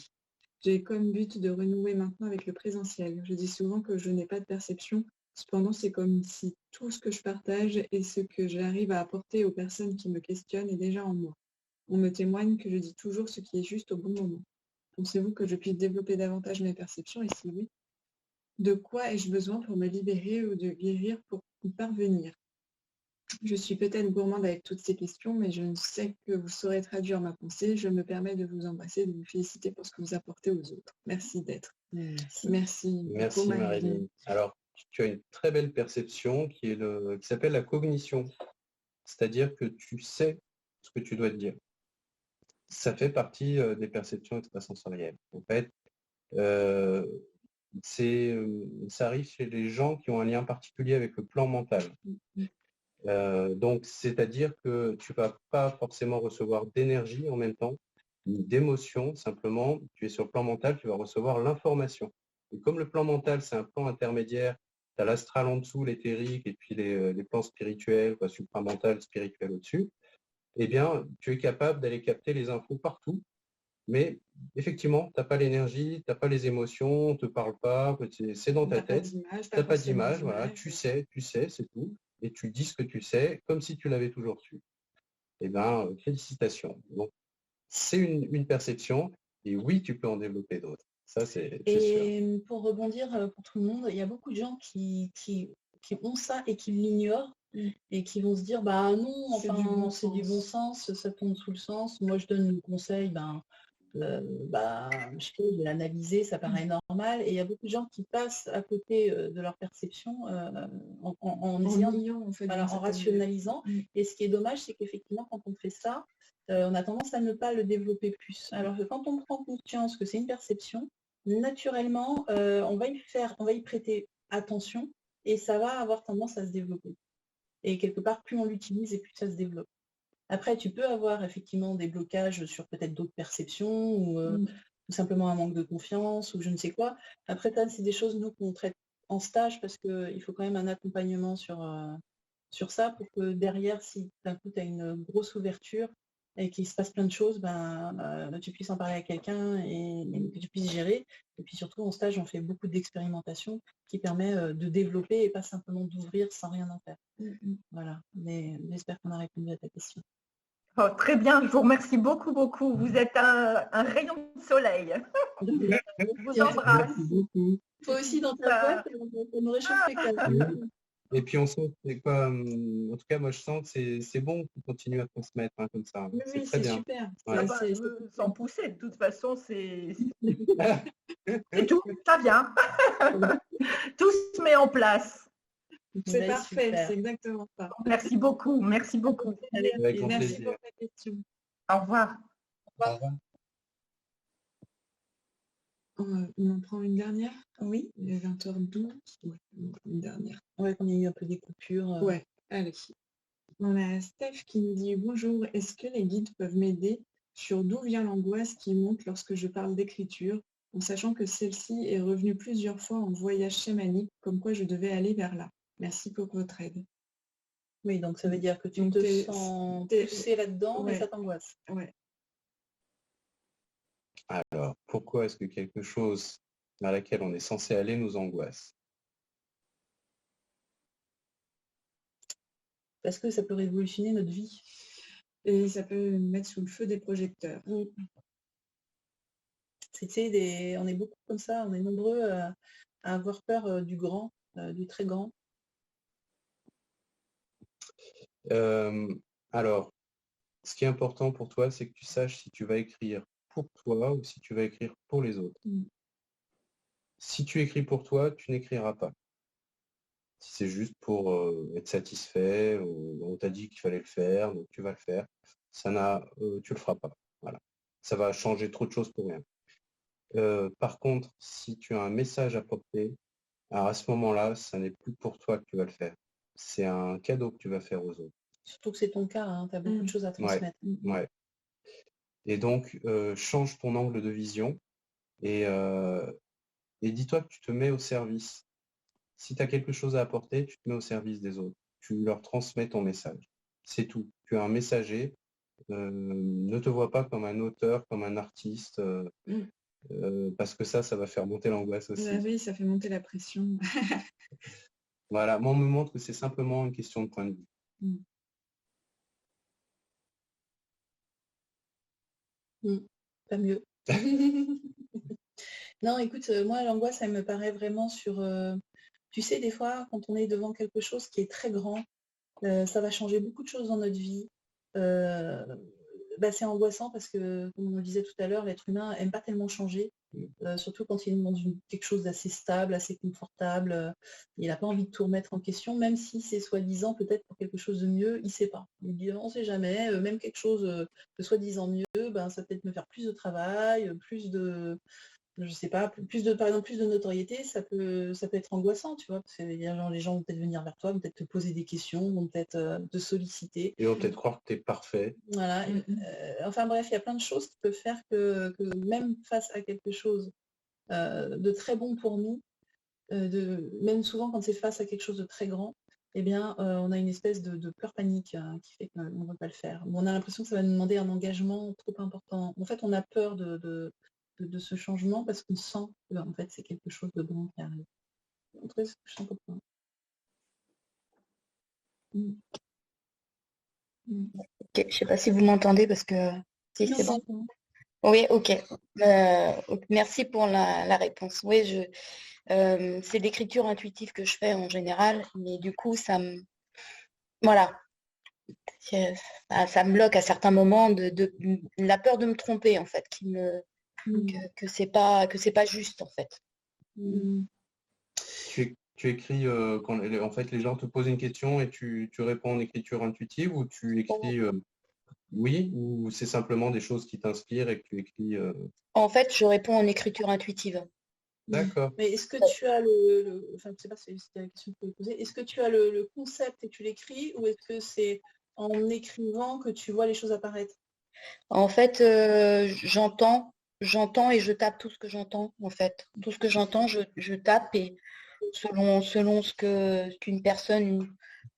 J'ai comme but de renouer maintenant avec le présentiel. Je dis souvent que je n'ai pas de perception. Cependant, c'est comme si tout ce que je partage et ce que j'arrive à apporter aux personnes qui me questionnent est déjà en moi. On me témoigne que je dis toujours ce qui est juste au bon moment. Pensez-vous que je puisse développer davantage mes perceptions et si oui, de quoi ai-je besoin pour me libérer ou de guérir pour y parvenir? Je suis peut-être gourmande avec toutes ces questions, mais je sais que vous saurez traduire ma pensée. Je me permets de vous embrasser et de vous féliciter pour ce que vous apportez aux autres. Merci d'être. Merci Marilyn. Alors, tu as une très belle perception qui s'appelle la cognition. C'est-à-dire que tu sais ce que tu dois te dire. Ça fait partie des perceptions extrasensorielles. En fait, ça arrive chez les gens qui ont un lien particulier avec le plan mental. Donc, c'est-à-dire que tu ne vas pas forcément recevoir d'énergie en même temps, ni d'émotion, simplement, tu es sur le plan mental, tu vas recevoir l'information. Et comme le plan mental, c'est un plan intermédiaire, tu as l'astral en dessous, l'éthérique, et puis les plans spirituels, supramental, spirituel au-dessus, eh bien, tu es capable d'aller capter les infos partout, mais effectivement, tu n'as pas l'énergie, tu n'as pas les émotions, on ne te parle pas, c'est dans ta tête, tu n'as pas d'image, voilà, tu sais, c'est tout, et tu dis ce que tu sais, comme si tu l'avais toujours su. Eh bien, félicitations. Donc, c'est une perception, et oui, tu peux en développer d'autres. Ça, c'est sûr. Et pour rebondir pour tout le monde, il y a beaucoup de gens qui ont ça et qui l'ignorent et qui vont se dire bah non, enfin c'est du bon sens, ça tombe sous le sens. Moi je donne le conseil, je sais pas, de l'analyser, ça paraît normal. Et il y a beaucoup de gens qui passent à côté de leur perception en essayant, niant, en fait, voilà, d'une en certaine rationalisant. manière. Et ce qui est dommage, c'est qu'effectivement, quand on fait ça, on a tendance à ne pas le développer plus. Alors que quand on prend conscience que c'est une perception, naturellement, on va y prêter attention et ça va avoir tendance à se développer. Et quelque part, plus on l'utilise et plus ça se développe. Après, tu peux avoir effectivement des blocages sur peut-être d'autres perceptions ou tout simplement un manque de confiance ou je ne sais quoi. Après, ça, c'est des choses, nous, qu'on traite en stage parce qu'il faut quand même un accompagnement sur ça pour que derrière, si d'un coup, tu as une grosse ouverture et qu'il se passe plein de choses, tu puisses en parler à quelqu'un et que tu puisses gérer. Et puis surtout, en stage, on fait beaucoup d'expérimentation qui permet de développer et pas simplement d'ouvrir sans rien en faire. Voilà, mais j'espère qu'on a répondu à ta question. Oh, très bien, je vous remercie beaucoup, beaucoup. Vous êtes un rayon de soleil. Je vous embrasse. Merci beaucoup. Toi aussi dans ta boîte, on nous réchauffe les câbles. Et puis on sent que c'est quoi, en tout cas moi je sens que c'est bon qu'on continue à transmettre comme ça. Oui, C'est très bien. super. Ouais. Sans pousser, de toute façon, c'est tout, ça vient. Tout se met en place. C'est parfait, c'est exactement ça. Merci beaucoup, merci beaucoup. Avec grand Merci plaisir. pour ta question. Au revoir. Au revoir. On en prend une dernière? Oui. Il est 20h12. Ouais, une dernière. Ouais, qu'on a eu un peu des coupures. Ouais, allez. On a Steph qui nous dit bonjour, est-ce que les guides peuvent m'aider sur d'où vient l'angoisse qui monte lorsque je parle d'écriture, en sachant que celle-ci est revenue plusieurs fois en voyage chamanique, comme quoi je devais aller vers là. Merci pour votre aide. Oui, donc ça veut dire que tu Donc, te sens poussé là-dedans, mais ouais. ça t'angoisse. Ouais. Alors, pourquoi est-ce que quelque chose vers laquelle on est censé aller nous angoisse? Parce que ça peut révolutionner notre vie. Et ça peut mettre sous le feu des projecteurs. On est beaucoup comme ça, on est nombreux à avoir peur du grand, du très grand. Alors, ce qui est important pour toi, c'est que tu saches si tu vas écrire pour toi ou si tu vas écrire pour les autres. Si tu écris pour toi, tu n'écriras pas. Si c'est juste pour être satisfait, ou on t'a dit qu'il fallait le faire, donc tu vas le faire, tu le feras pas. Voilà. Ça va changer trop de choses pour rien. Par contre, si tu as un message à porter, alors à ce moment-là, ça n'est plus pour toi que tu vas le faire. C'est un cadeau que tu vas faire aux autres. Surtout que c'est ton cas, hein, tu as beaucoup de choses à transmettre. Ouais. Et donc, change ton angle de vision et dis-toi que tu te mets au service. Si tu as quelque chose à apporter, tu te mets au service des autres. Tu leur transmets ton message. C'est tout. Tu es un messager. Ne te vois pas comme un auteur, comme un artiste, parce que ça va faire monter l'angoisse aussi. Oui, ça fait monter la pression. Voilà, moi on me montre que c'est simplement une question de point de vue. Pas mieux. Non, écoute, moi l'angoisse, elle me paraît vraiment sur... tu sais, des fois, quand on est devant quelque chose qui est très grand, ça va changer beaucoup de choses dans notre vie. C'est angoissant parce que, comme on le disait tout à l'heure, l'être humain n'aime pas tellement changer, surtout quand il est dans quelque chose d'assez stable, assez confortable. Il n'a pas envie de tout remettre en question, même si c'est soi-disant peut-être pour quelque chose de mieux, il ne sait pas. Il dit on ne sait jamais, même quelque chose de soi-disant mieux, ça peut-être me faire plus de travail, plus de... Je sais pas, par exemple, plus de notoriété, ça peut être angoissant, tu vois, parce que les gens vont peut-être venir vers toi, vont peut-être te poser des questions, vont peut-être te solliciter. Et vont peut-être croire que tu es parfait. Voilà. Enfin bref, il y a plein de choses qui peuvent faire que même face à quelque chose de très bon pour nous, même souvent quand c'est face à quelque chose de très grand, eh bien, on a une espèce de peur panique qui fait qu'on ne veut pas le faire. On a l'impression que ça va nous demander un engagement trop important. En fait, on a peur de ce changement parce qu'on sent que en fait, c'est quelque chose de grand qui arrive. Après, je sens comprendre. Ok, je ne sais pas si vous m'entendez parce que... Si, c'est bon. Oui, ok. Merci pour la réponse. Oui, c'est l'écriture intuitive que je fais en général, mais du coup, ça me... Voilà. ça me bloque à certains moments de la peur de me tromper en fait, que c'est pas juste en fait. Tu écris quand en fait les gens te posent une question et tu réponds en écriture intuitive ou tu écris oui ou c'est simplement des choses qui t'inspirent et que tu écris En fait, je réponds en écriture intuitive. D'accord. Mais est-ce que tu as enfin, je ne sais pas si c'était la question que tu poser, est-ce que tu as le concept et tu l'écris ou est-ce que c'est en écrivant que tu vois les choses apparaître? En fait, j'entends et je tape tout ce que j'entends en fait. Tout ce que j'entends, je tape et selon qu'une personne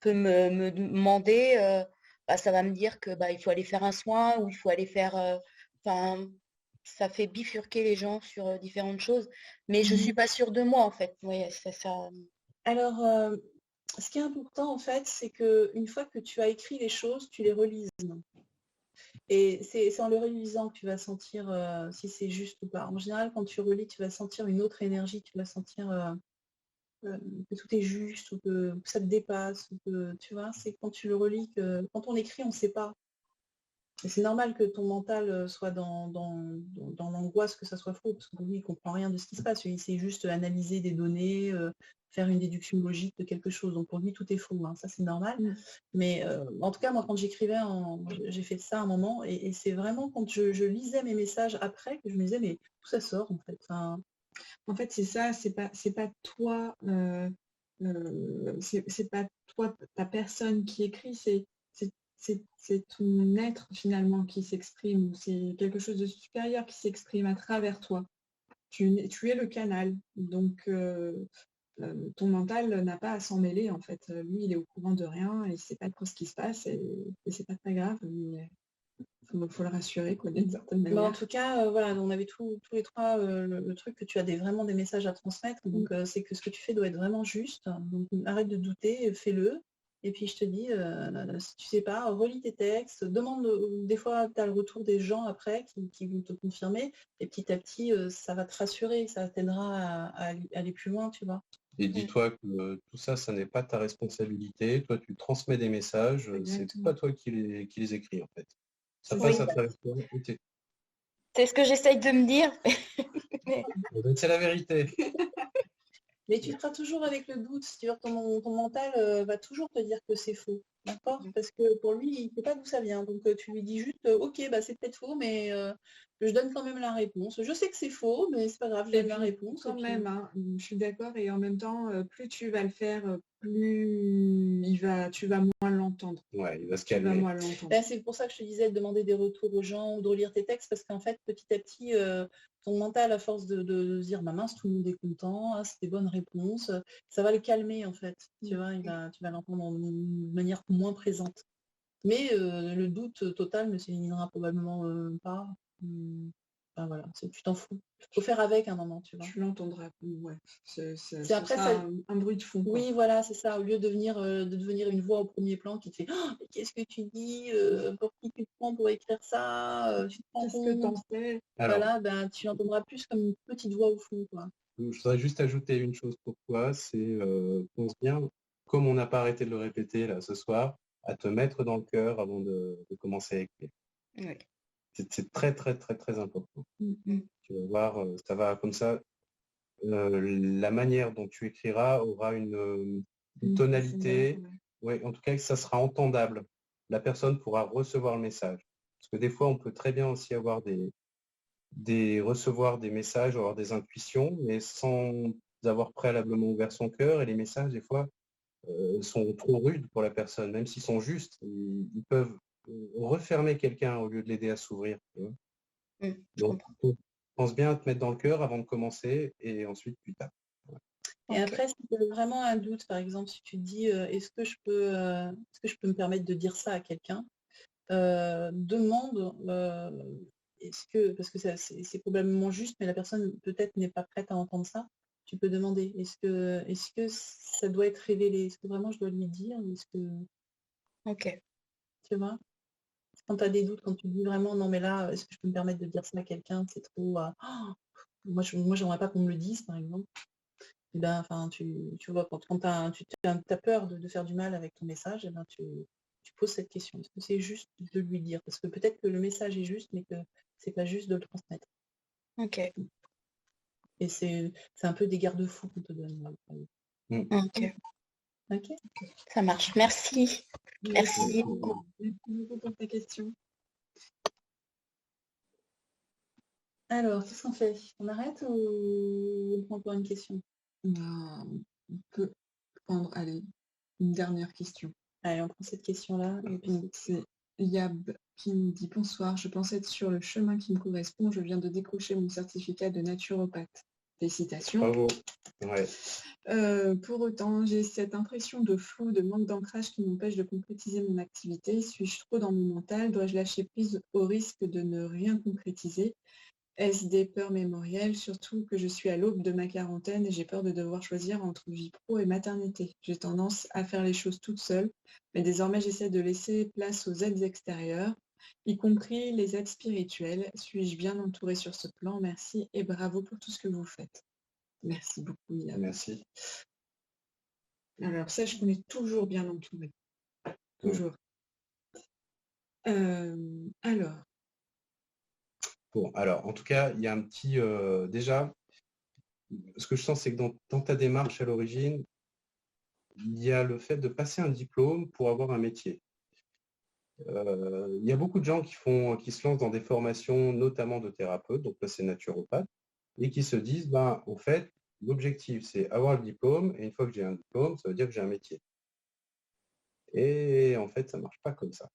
peut me demander, ça va me dire que il faut aller faire un soin ou il faut aller faire. Enfin, ça fait bifurquer les gens sur différentes choses, mais je suis pas sûre de moi en fait. Oui, c'est ça. Alors, ce qui est important en fait, c'est qu'une fois que tu as écrit les choses, tu les relises. Et c'est en le relisant que tu vas sentir si c'est juste ou pas. En général, quand tu relis, tu vas sentir une autre énergie, tu vas sentir que tout est juste ou que ça te dépasse. Ou que, tu vois, c'est quand tu le relis que quand on écrit, on ne sait pas. Et c'est normal que ton mental soit dans l'angoisse que ça soit faux, parce que lui, il ne comprend rien de ce qui se passe. Il sait juste analyser des données, faire une déduction logique de quelque chose. Donc pour lui, tout est faux. Hein. Ça, c'est normal. Mais en tout cas, moi, quand j'écrivais, j'ai fait ça à un moment, et c'est vraiment quand je lisais mes messages après que je me disais, mais tout ça sort, en fait. Enfin, En fait, c'est ça, c'est pas toi, c'est pas toi, ta personne qui écrit, c'est ton être finalement qui s'exprime, c'est quelque chose de supérieur qui s'exprime à travers toi. Tu es le canal, donc ton mental n'a pas à s'en mêler en fait. Lui, il est au courant de rien et il sait pas trop ce qui se passe et c'est pas très grave. Mais faut le rassurer quoi, d'une certaine mais en manière. tout cas, voilà, on avait tous les trois le truc que tu as vraiment des messages à transmettre. Donc c'est que ce que tu fais doit être vraiment juste. Donc arrête de douter, fais-le. Et puis je te dis, si tu sais pas, relis tes textes, demande, des fois tu as le retour des gens après qui vont te confirmer. Et petit à petit, ça va te rassurer, ça t'aidera à aller plus loin, tu vois. Et dis-toi que tout ça, ça n'est pas ta responsabilité. Toi, tu transmets des messages, c'est Exactement. pas toi qui les écris en fait. Ça C'est passe ça. à travers toi. Et C'est ce que j'essaye de me dire. c'est la vérité. Mais tu seras toujours avec le doute, si tu veux, ton mental va toujours te dire que c'est faux, d'accord? Parce que pour lui, il ne sait pas d'où ça vient. Donc tu lui dis juste, ok, c'est peut-être faux, mais je donne quand même la réponse. Je sais que c'est faux, mais c'est pas grave, je donne la réponse. Quand et puis- même, hein, je suis d'accord, et en même temps, plus tu vas le faire, plus tu vas moins l'entendre. Ouais, il va se Tu vas calmer. moins l'entendre. Ben, c'est pour ça que je te disais de demander des retours aux gens ou de relire tes textes, parce qu'en fait, petit à petit, ton mental, à force de se dire, mince, tout le monde est content, ah, c'est des bonnes réponses, ça va le calmer, en fait. Tu vois, tu vas l'entendre de manière moins présente. Mais le doute total ne s'éliminera probablement pas. Enfin, voilà, tu t'en fous. Il faut faire avec un moment, tu vois. Tu l'entendras. Ouais. Ce après, sera un bruit de fond. Quoi. Oui, voilà, c'est ça. Au lieu de devenir une voix au premier plan qui te fait «Oh, mais qu'est-ce que tu dis pour qui tu te prends pour écrire ça tu te rends Qu'est-ce que t'en compte?» fais? Alors, Voilà, tu l'entendras plus comme une petite voix au fond, quoi. je voudrais juste ajouter une chose pour toi, c'est pense bien, comme on n'a pas arrêté de le répéter là ce soir, à te mettre dans le cœur avant de commencer à écrire. Oui. C'est très très très très important. Mm. Tu vas voir, ça va comme ça. La manière dont tu écriras aura une tonalité. Ouais, en tout cas, ça sera entendable. La personne pourra recevoir le message. Parce que des fois, on peut très bien aussi avoir recevoir des messages, avoir des intuitions, mais sans avoir préalablement ouvert son cœur. Et les messages, des fois, sont trop rudes pour la personne, même s'ils sont justes. Ils peuvent refermer quelqu'un au lieu de l'aider à s'ouvrir. Tu vois. Je Donc, comprends. pense bien à te mettre dans le cœur avant de commencer et ensuite tu tapes. Et après, si tu as vraiment un doute, par exemple, si tu te dis est-ce que je peux me permettre de dire ça à quelqu'un, demande parce que c'est probablement juste, mais la personne peut-être n'est pas prête à entendre ça. Tu peux demander est-ce que ça doit être révélé? Est-ce que vraiment je dois lui dire? Est-ce que Ok. tu vois? Quand tu as des doutes, quand tu dis vraiment non mais là, est-ce que je peux me permettre de dire ça à quelqu'un? C'est trop moi j'aimerais pas qu'on me le dise, par exemple. Et enfin tu vois, quand tu as peur de faire du mal avec ton message, tu pose cette question. Est-ce que c'est juste de lui dire? Parce que peut-être que le message est juste, mais que c'est pas juste de le transmettre. Ok. Et c'est un peu des garde-fous qu'on te donne. Ok. Ok. Ça marche. Merci. Merci beaucoup. Merci beaucoup pour ta question. Alors, qu'est-ce qu'on fait? On arrête ou on prend encore une question? On peut prendre, allez, une dernière question. Allez, on prend cette question-là. Et puis... Donc, c'est Yab qui me dit bonsoir, je pense être sur le chemin qui me correspond. Je viens de décrocher mon certificat de naturopathe. Félicitations. Bravo. Ouais. Pour autant, j'ai cette impression de flou, de manque d'ancrage qui m'empêche de concrétiser mon activité. Suis-je trop dans mon mental? Dois-je lâcher prise au risque de ne rien concrétiser? Est-ce des peurs mémorielles? Surtout que je suis à l'aube de ma quarantaine et j'ai peur de devoir choisir entre vie pro et maternité. J'ai tendance à faire les choses toute seule, mais désormais j'essaie de laisser place aux aides extérieures, y compris les aides spirituelles. Suis-je bien entourée sur ce plan? Merci et bravo pour tout ce que vous faites. Merci beaucoup, Mia. Merci. Alors, sache qu'on est toujours bien entouré. Toujours. Alors. Bon, alors, en tout cas, il y a un petit... déjà, ce que je sens, c'est que dans ta démarche à l'origine, il y a le fait de passer un diplôme pour avoir un métier. Il y a beaucoup de gens qui se lancent dans des formations, notamment de thérapeutes, donc là c'est naturopathe, et qui se disent, en fait, l'objectif c'est avoir le diplôme, et une fois que j'ai un diplôme, ça veut dire que j'ai un métier. Et en fait, ça ne marche pas comme ça.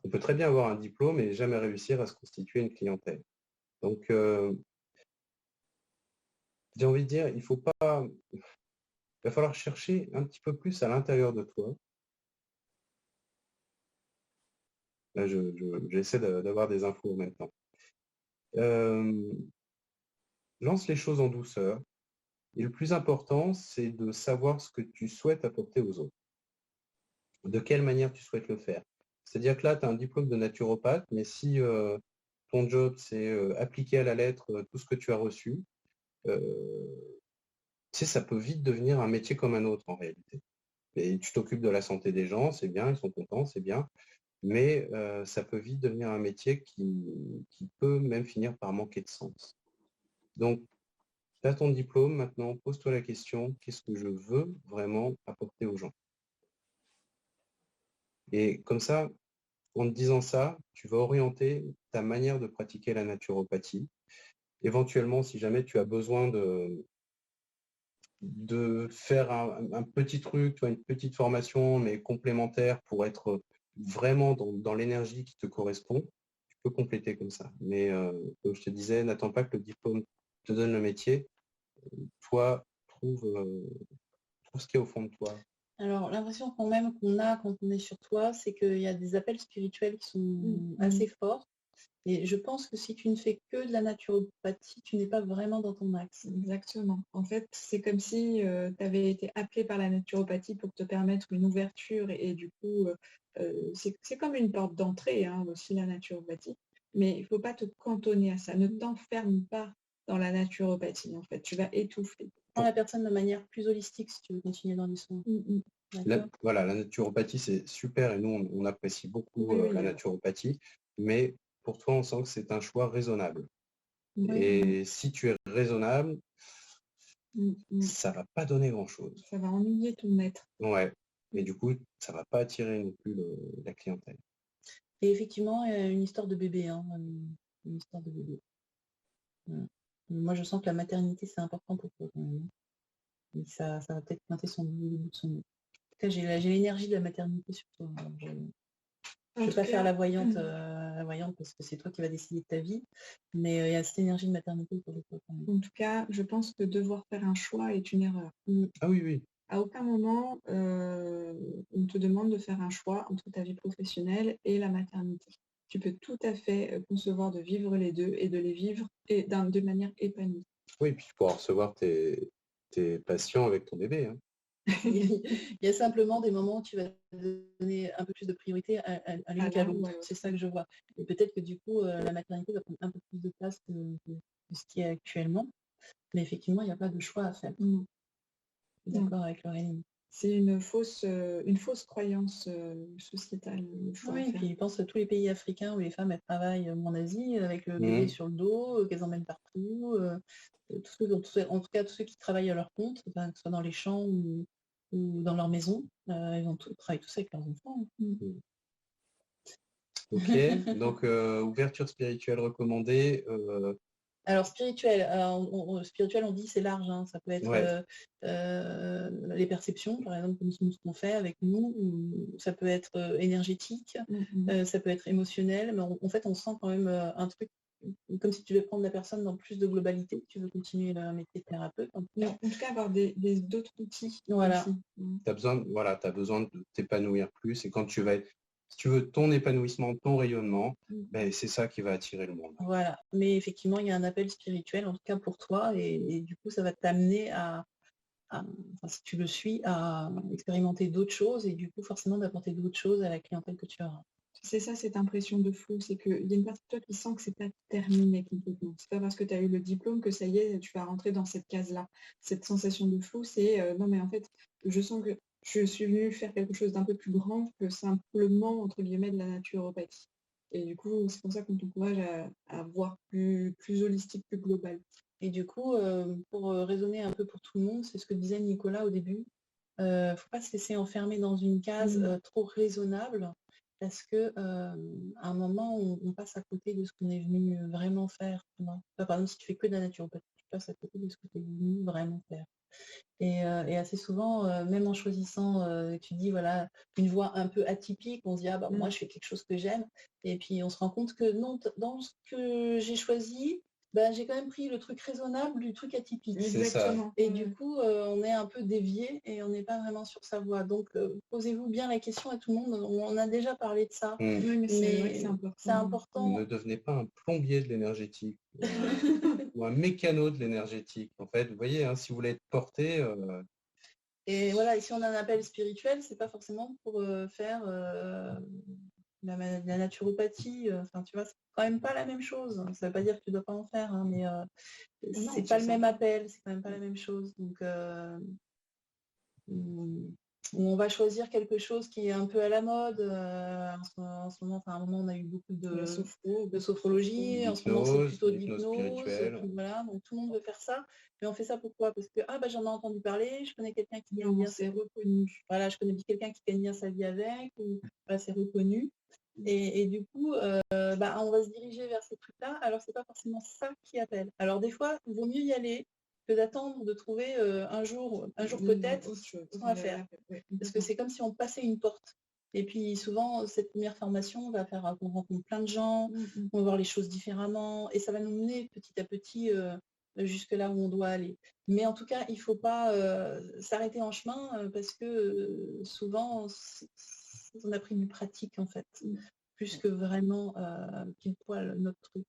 On peut très bien avoir un diplôme et jamais réussir à se constituer une clientèle. Donc, j'ai envie de dire, il va falloir chercher un petit peu plus à l'intérieur de toi. Là, j'essaie d'avoir des infos en même temps. Lance les choses en douceur. Et le plus important, c'est de savoir ce que tu souhaites apporter aux autres. De quelle manière tu souhaites le faire. C'est-à-dire que là, tu as un diplôme de naturopathe, mais si ton job, c'est appliquer à la lettre tout ce que tu as reçu, ça peut vite devenir un métier comme un autre en réalité. Et tu t'occupes de la santé des gens, c'est bien, ils sont contents, c'est bien, mais ça peut vite devenir un métier qui peut même finir par manquer de sens. Donc, tu as ton diplôme, maintenant, pose-toi la question, qu'est-ce que je veux vraiment apporter aux gens? Et comme ça, en te disant ça, tu vas orienter ta manière de pratiquer la naturopathie. Éventuellement, si jamais tu as besoin de faire un petit truc, une petite formation, mais complémentaire pour être vraiment dans l'énergie qui te correspond, tu peux compléter comme ça. Mais comme je te disais, n'attends pas que le diplôme te donne le métier. Toi, trouve ce qui est au fond de toi. Alors, l'impression qu'on a quand on est sur toi, c'est qu'il y a des appels spirituels qui sont assez forts. Et je pense que si tu ne fais que de la naturopathie, tu n'es pas vraiment dans ton axe. Exactement. En fait, c'est comme si tu avais été appelé par la naturopathie pour te permettre une ouverture et du coup, c'est comme une porte d'entrée aussi la naturopathie. Mais il ne faut pas te cantonner à ça. Ne t'enferme pas dans la naturopathie. En fait, tu vas étouffer. Prends la personne de manière plus holistique si tu veux continuer dans les soins. Voilà, la naturopathie, c'est super et nous, on apprécie beaucoup la naturopathie. Mais pour toi, on sent que c'est un choix raisonnable. Et si tu es raisonnable, ça ne va pas donner grand-chose. Ça va ennuyer ton maître. Ouais. Et du coup, ça ne va pas attirer non plus la clientèle. Et effectivement, une histoire de bébé. Une histoire de bébé. Moi, je sens que la maternité, c'est important pour toi. Et ça va peut-être pointer son bout de son nez. En tout cas, j'ai l'énergie de la maternité sur toi. Je ne vais pas faire la voyante parce que c'est toi qui vas décider de ta vie, mais il y a cette énergie de maternité pour toi. En tout cas, je pense que devoir faire un choix est une erreur. Ah oui, oui. À aucun moment, on te demande de faire un choix entre ta vie professionnelle et la maternité. Tu peux tout à fait concevoir de vivre les deux et de les vivre de manière épanouie. Oui, puis tu pourras recevoir tes patients avec ton bébé. Il y a simplement des moments où tu vas donner un peu plus de priorité à l'une qu'à l'autre. C'est ça que je vois. Et peut-être que du coup, la maternité va prendre un peu plus de place que ce qui est actuellement. Mais effectivement, il n'y a pas de choix à faire. D'accord avec Laureline. c'est une fausse croyance sociétale. Oui, et puis ils pensent à tous les pays africains où les femmes elles travaillent en Asie avec le bébé sur le dos, qu'elles emmènent partout. En tout cas, tous ceux qui travaillent à leur compte, que ce soit dans les champs ou dans leur maison, ils travaillent tous avec leurs enfants. Ok, donc ouverture spirituelle recommandée. Alors spirituel, spirituel, on dit c'est large, hein. Ça peut être les perceptions, par exemple, comme ce qu'on fait avec nous, ou ça peut être énergétique, ça peut être émotionnel, mais en fait on sent quand même un truc comme si tu veux prendre la personne dans plus de globalité, tu veux continuer le métier de thérapeute. En tout cas, avoir d'autres outils. Voilà. Tu as besoin de t'épanouir plus, et quand si tu veux ton épanouissement, ton rayonnement, ben, c'est ça qui va attirer le monde. Voilà, mais effectivement, il y a un appel spirituel, en tout cas pour toi, et du coup, ça va t'amener si tu le suis, à expérimenter d'autres choses, et du coup, forcément, d'apporter d'autres choses à la clientèle que tu auras. C'est ça, cette impression de flou, c'est qu'il y a une partie de toi qui sent que c'est pas terminé complètement. C'est pas parce que tu as eu le diplôme que ça y est, tu vas rentrer dans cette case-là. Cette sensation de flou, c'est non mais en fait, je sens que je suis venue faire quelque chose d'un peu plus grand que simplement, entre guillemets, de la naturopathie. Et du coup, c'est pour ça qu'on t'encourage à voir plus holistique, plus global. Et du coup, pour raisonner un peu pour tout le monde, c'est ce que disait Nicolas au début, faut pas se laisser enfermer dans une case trop raisonnable, parce que à un moment, on passe à côté de ce qu'on est venu vraiment faire. Par exemple, si tu fais que de la naturopathie, tu passes à côté de ce que tu es venu vraiment faire. Et assez souvent, même en choisissant, tu dis, voilà, une voie un peu atypique, on se dit, ah bah moi je fais quelque chose que j'aime. Et puis on se rend compte que non, dans ce que j'ai choisi, bah, j'ai quand même pris le truc raisonnable du truc atypique. Exactement. Et du coup, on est un peu dévié et on n'est pas vraiment sur sa voie. Donc, posez-vous bien la question à tout le monde. On a déjà parlé de ça. Oui, mais c'est important. Ne devenez pas un plombier de l'énergétique ou un mécano de l'énergétique. En fait, vous voyez, hein, si vous voulez être porté. Et voilà, ici on a un appel spirituel, c'est pas forcément pour faire la naturopathie. Enfin, tu vois, c'est quand même pas la même chose. Ça veut pas dire que tu dois pas en faire, hein, mais c'est pas le même appel, c'est quand même pas la même chose. Donc on va choisir quelque chose qui est un peu à la mode. En ce moment, à un moment, on a eu beaucoup de sophrologie. En ce moment, c'est plutôt de l'hypnose. Voilà, donc tout le monde veut faire ça. Mais on fait ça pourquoi? Parce que j'en ai entendu parler, je connais quelqu'un qui gagne bien. C'est reconnu. Voilà, je connais quelqu'un qui gagne bien sa vie avec, ou c'est reconnu. Et du coup, on va se diriger vers ces trucs-là. Alors, c'est pas forcément ça qui appelle. Alors, des fois, il vaut mieux y aller que d'attendre de trouver un jour peut-être ce qu'on va faire. Parce que c'est comme si on passait une porte. Et puis souvent, cette première formation va faire qu'on rencontre plein de gens, on va voir les choses différemment, et ça va nous mener petit à petit jusque là où on doit aller. Mais en tout cas, il ne faut pas s'arrêter en chemin parce que souvent, on a pris du pratique en fait, plus que vraiment pile poil notre truc.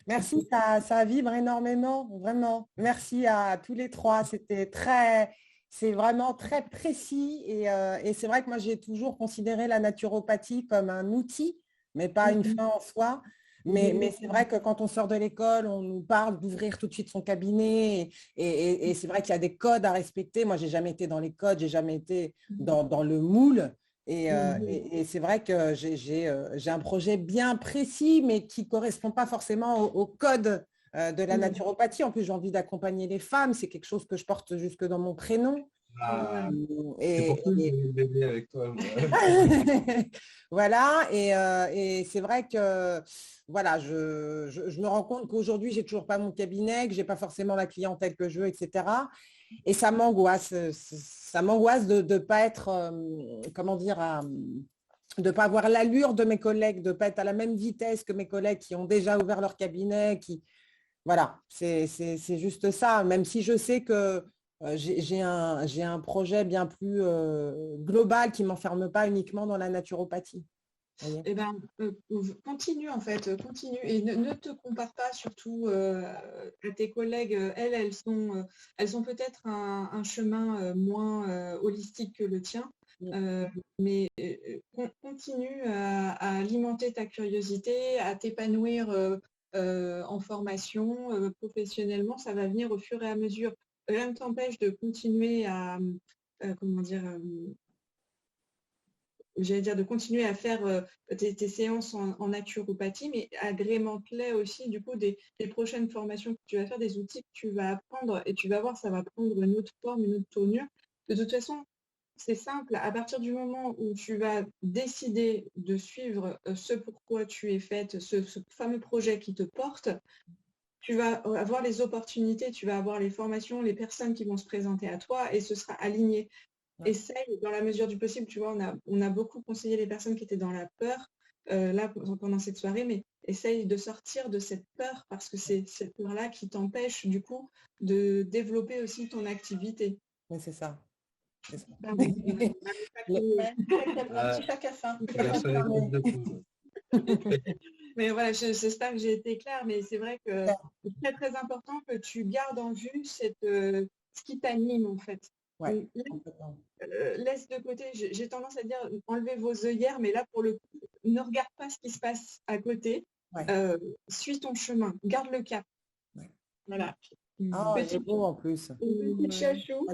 Merci, ça vibre énormément, vraiment. Merci à tous les trois. C'est vraiment très précis et c'est vrai que moi j'ai toujours considéré la naturopathie comme un outil, mais pas une fin en soi. Mais c'est vrai que quand on sort de l'école, on nous parle d'ouvrir tout de suite son cabinet et c'est vrai qu'il y a des codes à respecter. Moi, j'ai jamais été dans les codes, j'ai jamais été dans le moule. Et c'est vrai que j'ai un projet bien précis, mais qui ne correspond pas forcément au code de la naturopathie. En plus, j'ai envie d'accompagner les femmes. C'est quelque chose que je porte jusque dans mon prénom. C'est pour ça que j'ai eu le bébé avec toi. Voilà, et c'est vrai que voilà, je me rends compte qu'aujourd'hui, j'ai toujours pas mon cabinet, que j'ai pas forcément la clientèle que je veux, etc. Et ça m'angoisse de ne pas être, comment dire, de ne pas avoir l'allure de mes collègues, de ne pas être à la même vitesse que mes collègues qui ont déjà ouvert leur cabinet. Voilà, c'est juste ça, même si je sais que j'ai un projet bien plus global qui ne m'enferme pas uniquement dans la naturopathie. Eh ben, continue en fait, continue et ne te compare pas surtout à tes collègues. Elles sont peut-être un chemin moins holistique que le tien, mais continue à alimenter ta curiosité, à t'épanouir en formation, professionnellement. Ça va venir au fur et à mesure. rien ne t'empêche de continuer à, comment dire, j'allais dire de continuer à faire tes séances en naturopathie, mais agrémente-les aussi du coup des prochaines formations que tu vas faire, des outils que tu vas apprendre et tu vas voir, ça va prendre une autre forme, une autre tournure. De toute façon, c'est simple, à partir du moment où tu vas décider de suivre ce pourquoi tu es faite, ce fameux projet qui te porte, tu vas avoir les opportunités, tu vas avoir les formations, les personnes qui vont se présenter à toi et ce sera aligné. Ouais. Essaye, dans la mesure du possible, tu vois, on a beaucoup conseillé les personnes qui étaient dans la peur là pendant cette soirée, mais essaye de sortir de cette peur parce que c'est cette peur-là qui t'empêche du coup de développer aussi ton activité. Mais c'est ça. C'est ça. Pardon. Ouais, un petit pack à fin. Tu dois sonner le cloche de tout. Mais voilà, j'espère que j'ai été claire, mais c'est vrai que c'est très très important que tu gardes en vue ce qui t'anime en fait. Ouais, Donc, complètement. laisse de côté, j'ai tendance à dire enlevez vos œillères, mais là pour le coup, ne regarde pas ce qui se passe à côté. Ouais. Suis ton chemin, garde le cap. Ouais. Voilà. Ah, il est beau en plus. Petit chachou.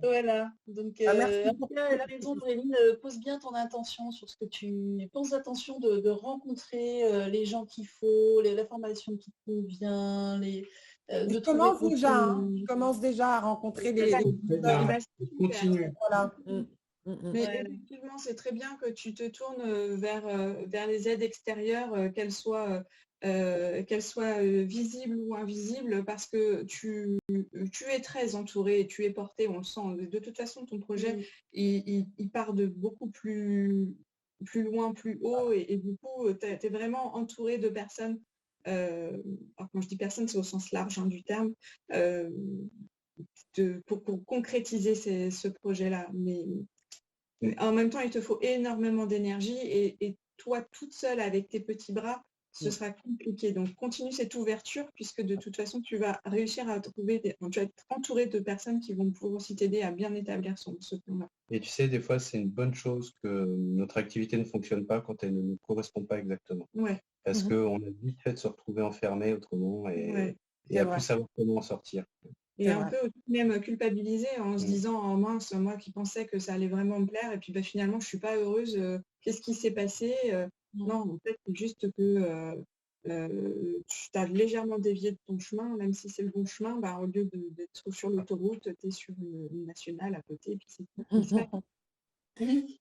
Voilà, donc merci en tout cas, elle a raison, Auréline, pose bien ton intention sur ce que tu penses. Attention de rencontrer les gens qu'il faut, la formation qui te convient, de Je trouver commence ton déjà, hein. chemin. Je commence déjà à rencontrer Très des bien. Continue. Voilà. Mais Ouais. effectivement, c'est très bien que tu te tournes vers les aides extérieures, qu'elles soient visibles ou invisibles, parce que tu es très entouré, tu es porté, on le sent. De toute façon, ton projet, il part de beaucoup plus loin, plus haut, et du coup, tu es vraiment entouré de personnes. Alors quand je dis personnes, c'est au sens large hein, du terme, pour concrétiser ce projet-là. Mais en même temps, il te faut énormément d'énergie et toi, toute seule avec tes petits bras, ce sera compliqué. Donc, continue cette ouverture puisque de toute façon, tu vas réussir à trouver, tu vas être entouré de personnes qui vont pouvoir aussi t'aider à bien établir ce plan-là. Et tu sais, des fois, c'est une bonne chose que notre activité ne fonctionne pas quand elle ne nous correspond pas exactement. Ouais. Parce qu'on a vite fait de se retrouver enfermé autrement et à plus savoir comment en sortir. Et un peu même culpabiliser en se disant oh mince, moi qui pensais que ça allait vraiment me plaire et puis finalement je suis pas heureuse, qu'est-ce qui s'est passé Non, en fait c'est juste que tu t'as légèrement dévié de ton chemin, même si c'est le bon chemin, au lieu d'être sur l'autoroute, tu es sur une nationale à côté et puis c'est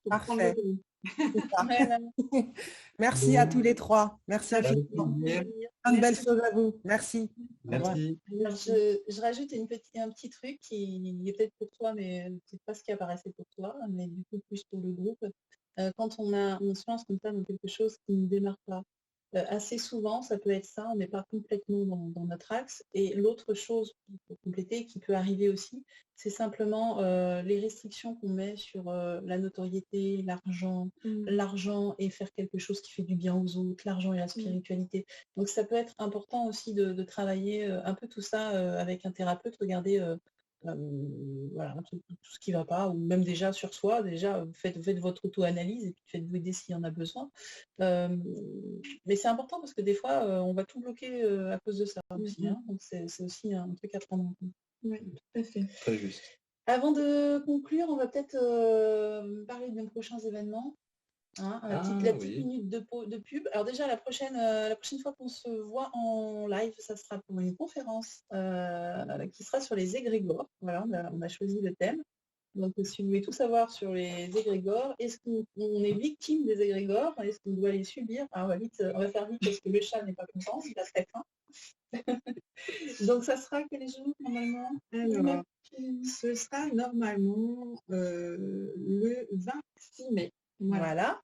parfait. Merci à tous les trois. Merci infiniment. Plein de belles choses à vous. Merci. Merci. Alors, je rajoute un petit truc qui est peut-être pour toi, mais peut-être pas ce qui apparaissait pour toi, mais du coup plus pour le groupe. Quand on se lance comme ça dans quelque chose qui ne démarre pas, assez souvent, ça peut être ça, on n'est pas complètement dans notre axe. Et l'autre chose, pour compléter, qui peut arriver aussi, c'est simplement les restrictions qu'on met sur la notoriété, l'argent et faire quelque chose qui fait du bien aux autres, l'argent et la spiritualité. Donc ça peut être important aussi de travailler un peu tout ça avec un thérapeute, regarder voilà, tout ce qui ne va pas, ou même déjà sur soi, déjà faites votre auto-analyse et puis faites-vous aider s'il y en a besoin. Mais c'est important parce que des fois, on va tout bloquer à cause de ça aussi. Hein, donc c'est aussi un truc à prendre en compte. Oui, tout à fait. Très juste. Avant de conclure, on va peut-être parler de nos prochains événements. Hein, la petite minute de pub. Alors déjà, la prochaine fois qu'on se voit en live, ça sera pour une conférence qui sera sur les égrégores. Voilà, on a choisi le thème. Donc, si vous voulez tout savoir sur les égrégores, est-ce qu'on est victime des égrégores? Est-ce qu'on doit les subir? Alors, on va faire vite parce que le chat n'est pas content, il a très faim. Donc, ça sera quel jour normalement? Alors, ce sera normalement le 26 mai. Voilà.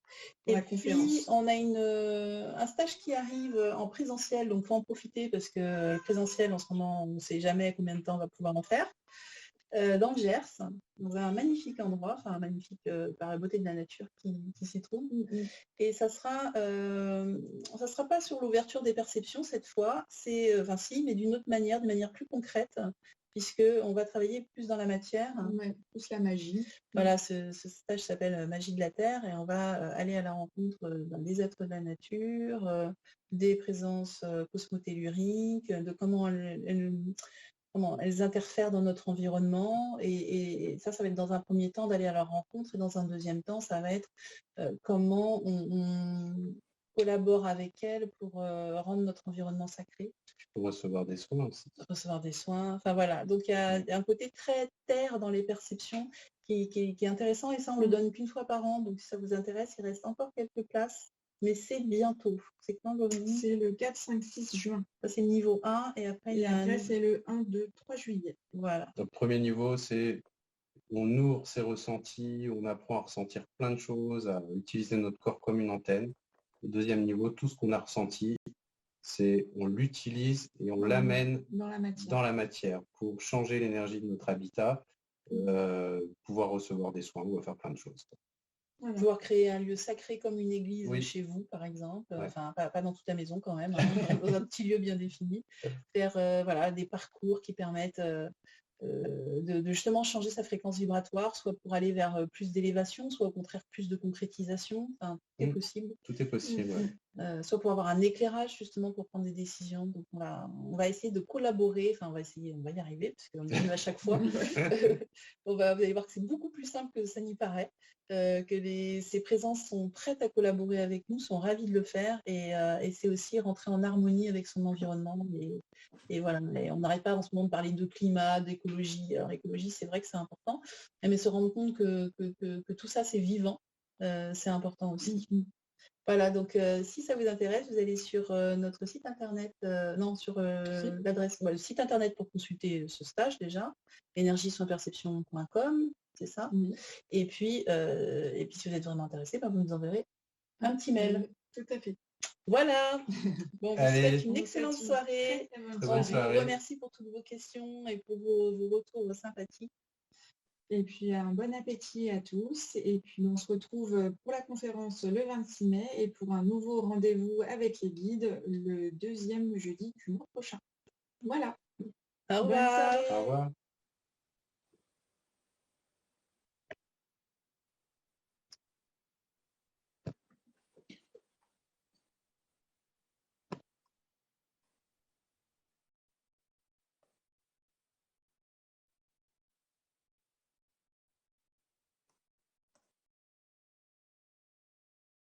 Et puis, on a un stage qui arrive en présentiel, donc il faut en profiter parce que le présentiel, en ce moment, on ne sait jamais combien de temps on va pouvoir en faire. Dans le Gers, dans un magnifique endroit, enfin magnifique par la beauté de la nature qui s'y trouve. Et ça sera pas sur l'ouverture des perceptions cette fois, si, mais d'une autre manière, plus concrète, puisqu'on va travailler plus dans la matière. Ouais, plus la magie. Voilà, ce stage s'appelle Magie de la Terre et on va aller à la rencontre des êtres de la nature, des présences cosmotelluriques, de comment elles interfèrent dans notre environnement. Et ça va être dans un premier temps d'aller à leur rencontre et dans un deuxième temps, ça va être comment on collabore avec elles pour rendre notre environnement sacré. Pour recevoir des soins aussi. Recevoir des soins, enfin voilà. Donc il y a un côté très terre dans les perceptions qui est intéressant et ça on le donne qu'une fois par an. Donc si ça vous intéresse, il reste encore quelques places, mais c'est bientôt. C'est quand, Laurélie? C'est le 4, 5, 6 juin. Ça c'est le niveau 1 et après il y a après c'est le 1, 2, 3 juillet. Voilà. Donc premier niveau, c'est on ouvre ses ressentis, on apprend à ressentir plein de choses, à utiliser notre corps comme une antenne. Le deuxième niveau, tout ce qu'on a ressenti, c'est on l'utilise et on l'amène dans la matière pour changer l'énergie de notre habitat, pouvoir recevoir des soins ou faire plein de choses. Voilà. Pouvoir créer un lieu sacré comme une église chez vous, par exemple. Ouais. Enfin, pas dans toute la maison quand même, hein, dans un petit lieu bien défini. Faire voilà, des parcours qui permettent de justement changer sa fréquence vibratoire, soit pour aller vers plus d'élévation, soit au contraire plus de concrétisation. Enfin, tout est possible. Tout est possible, ouais. Soit pour avoir un éclairage justement pour prendre des décisions. Donc on va essayer de collaborer, enfin on va y arriver, parce qu'on y arrive à chaque fois. Vous allez voir que c'est beaucoup plus simple que ça n'y paraît, que ces présences sont prêtes à collaborer avec nous, sont ravis de le faire, et c'est aussi rentrer en harmonie avec son environnement. Et voilà, on n'arrête pas en ce moment de parler de climat, d'écologie. Alors l'écologie, c'est vrai que c'est important, mais se rendre compte que tout ça, c'est vivant, c'est important aussi. Voilà, donc si ça vous intéresse, vous allez sur notre site internet, sur l'adresse, le site internet pour consulter ce stage déjà, énergie-perception.com, c'est ça. Et puis si vous êtes vraiment intéressé, vous nous enverrez un petit mail. Tout à fait. Voilà. Bon, je vous souhaite une excellente soirée. Très bonne soirée. Je vous remercie pour toutes vos questions et pour vos retours sympathiques. Et puis un bon appétit à tous. Et puis on se retrouve pour la conférence le 26 mai et pour un nouveau rendez-vous avec les guides le 2e jeudi du mois prochain. Voilà. Au revoir. Au revoir.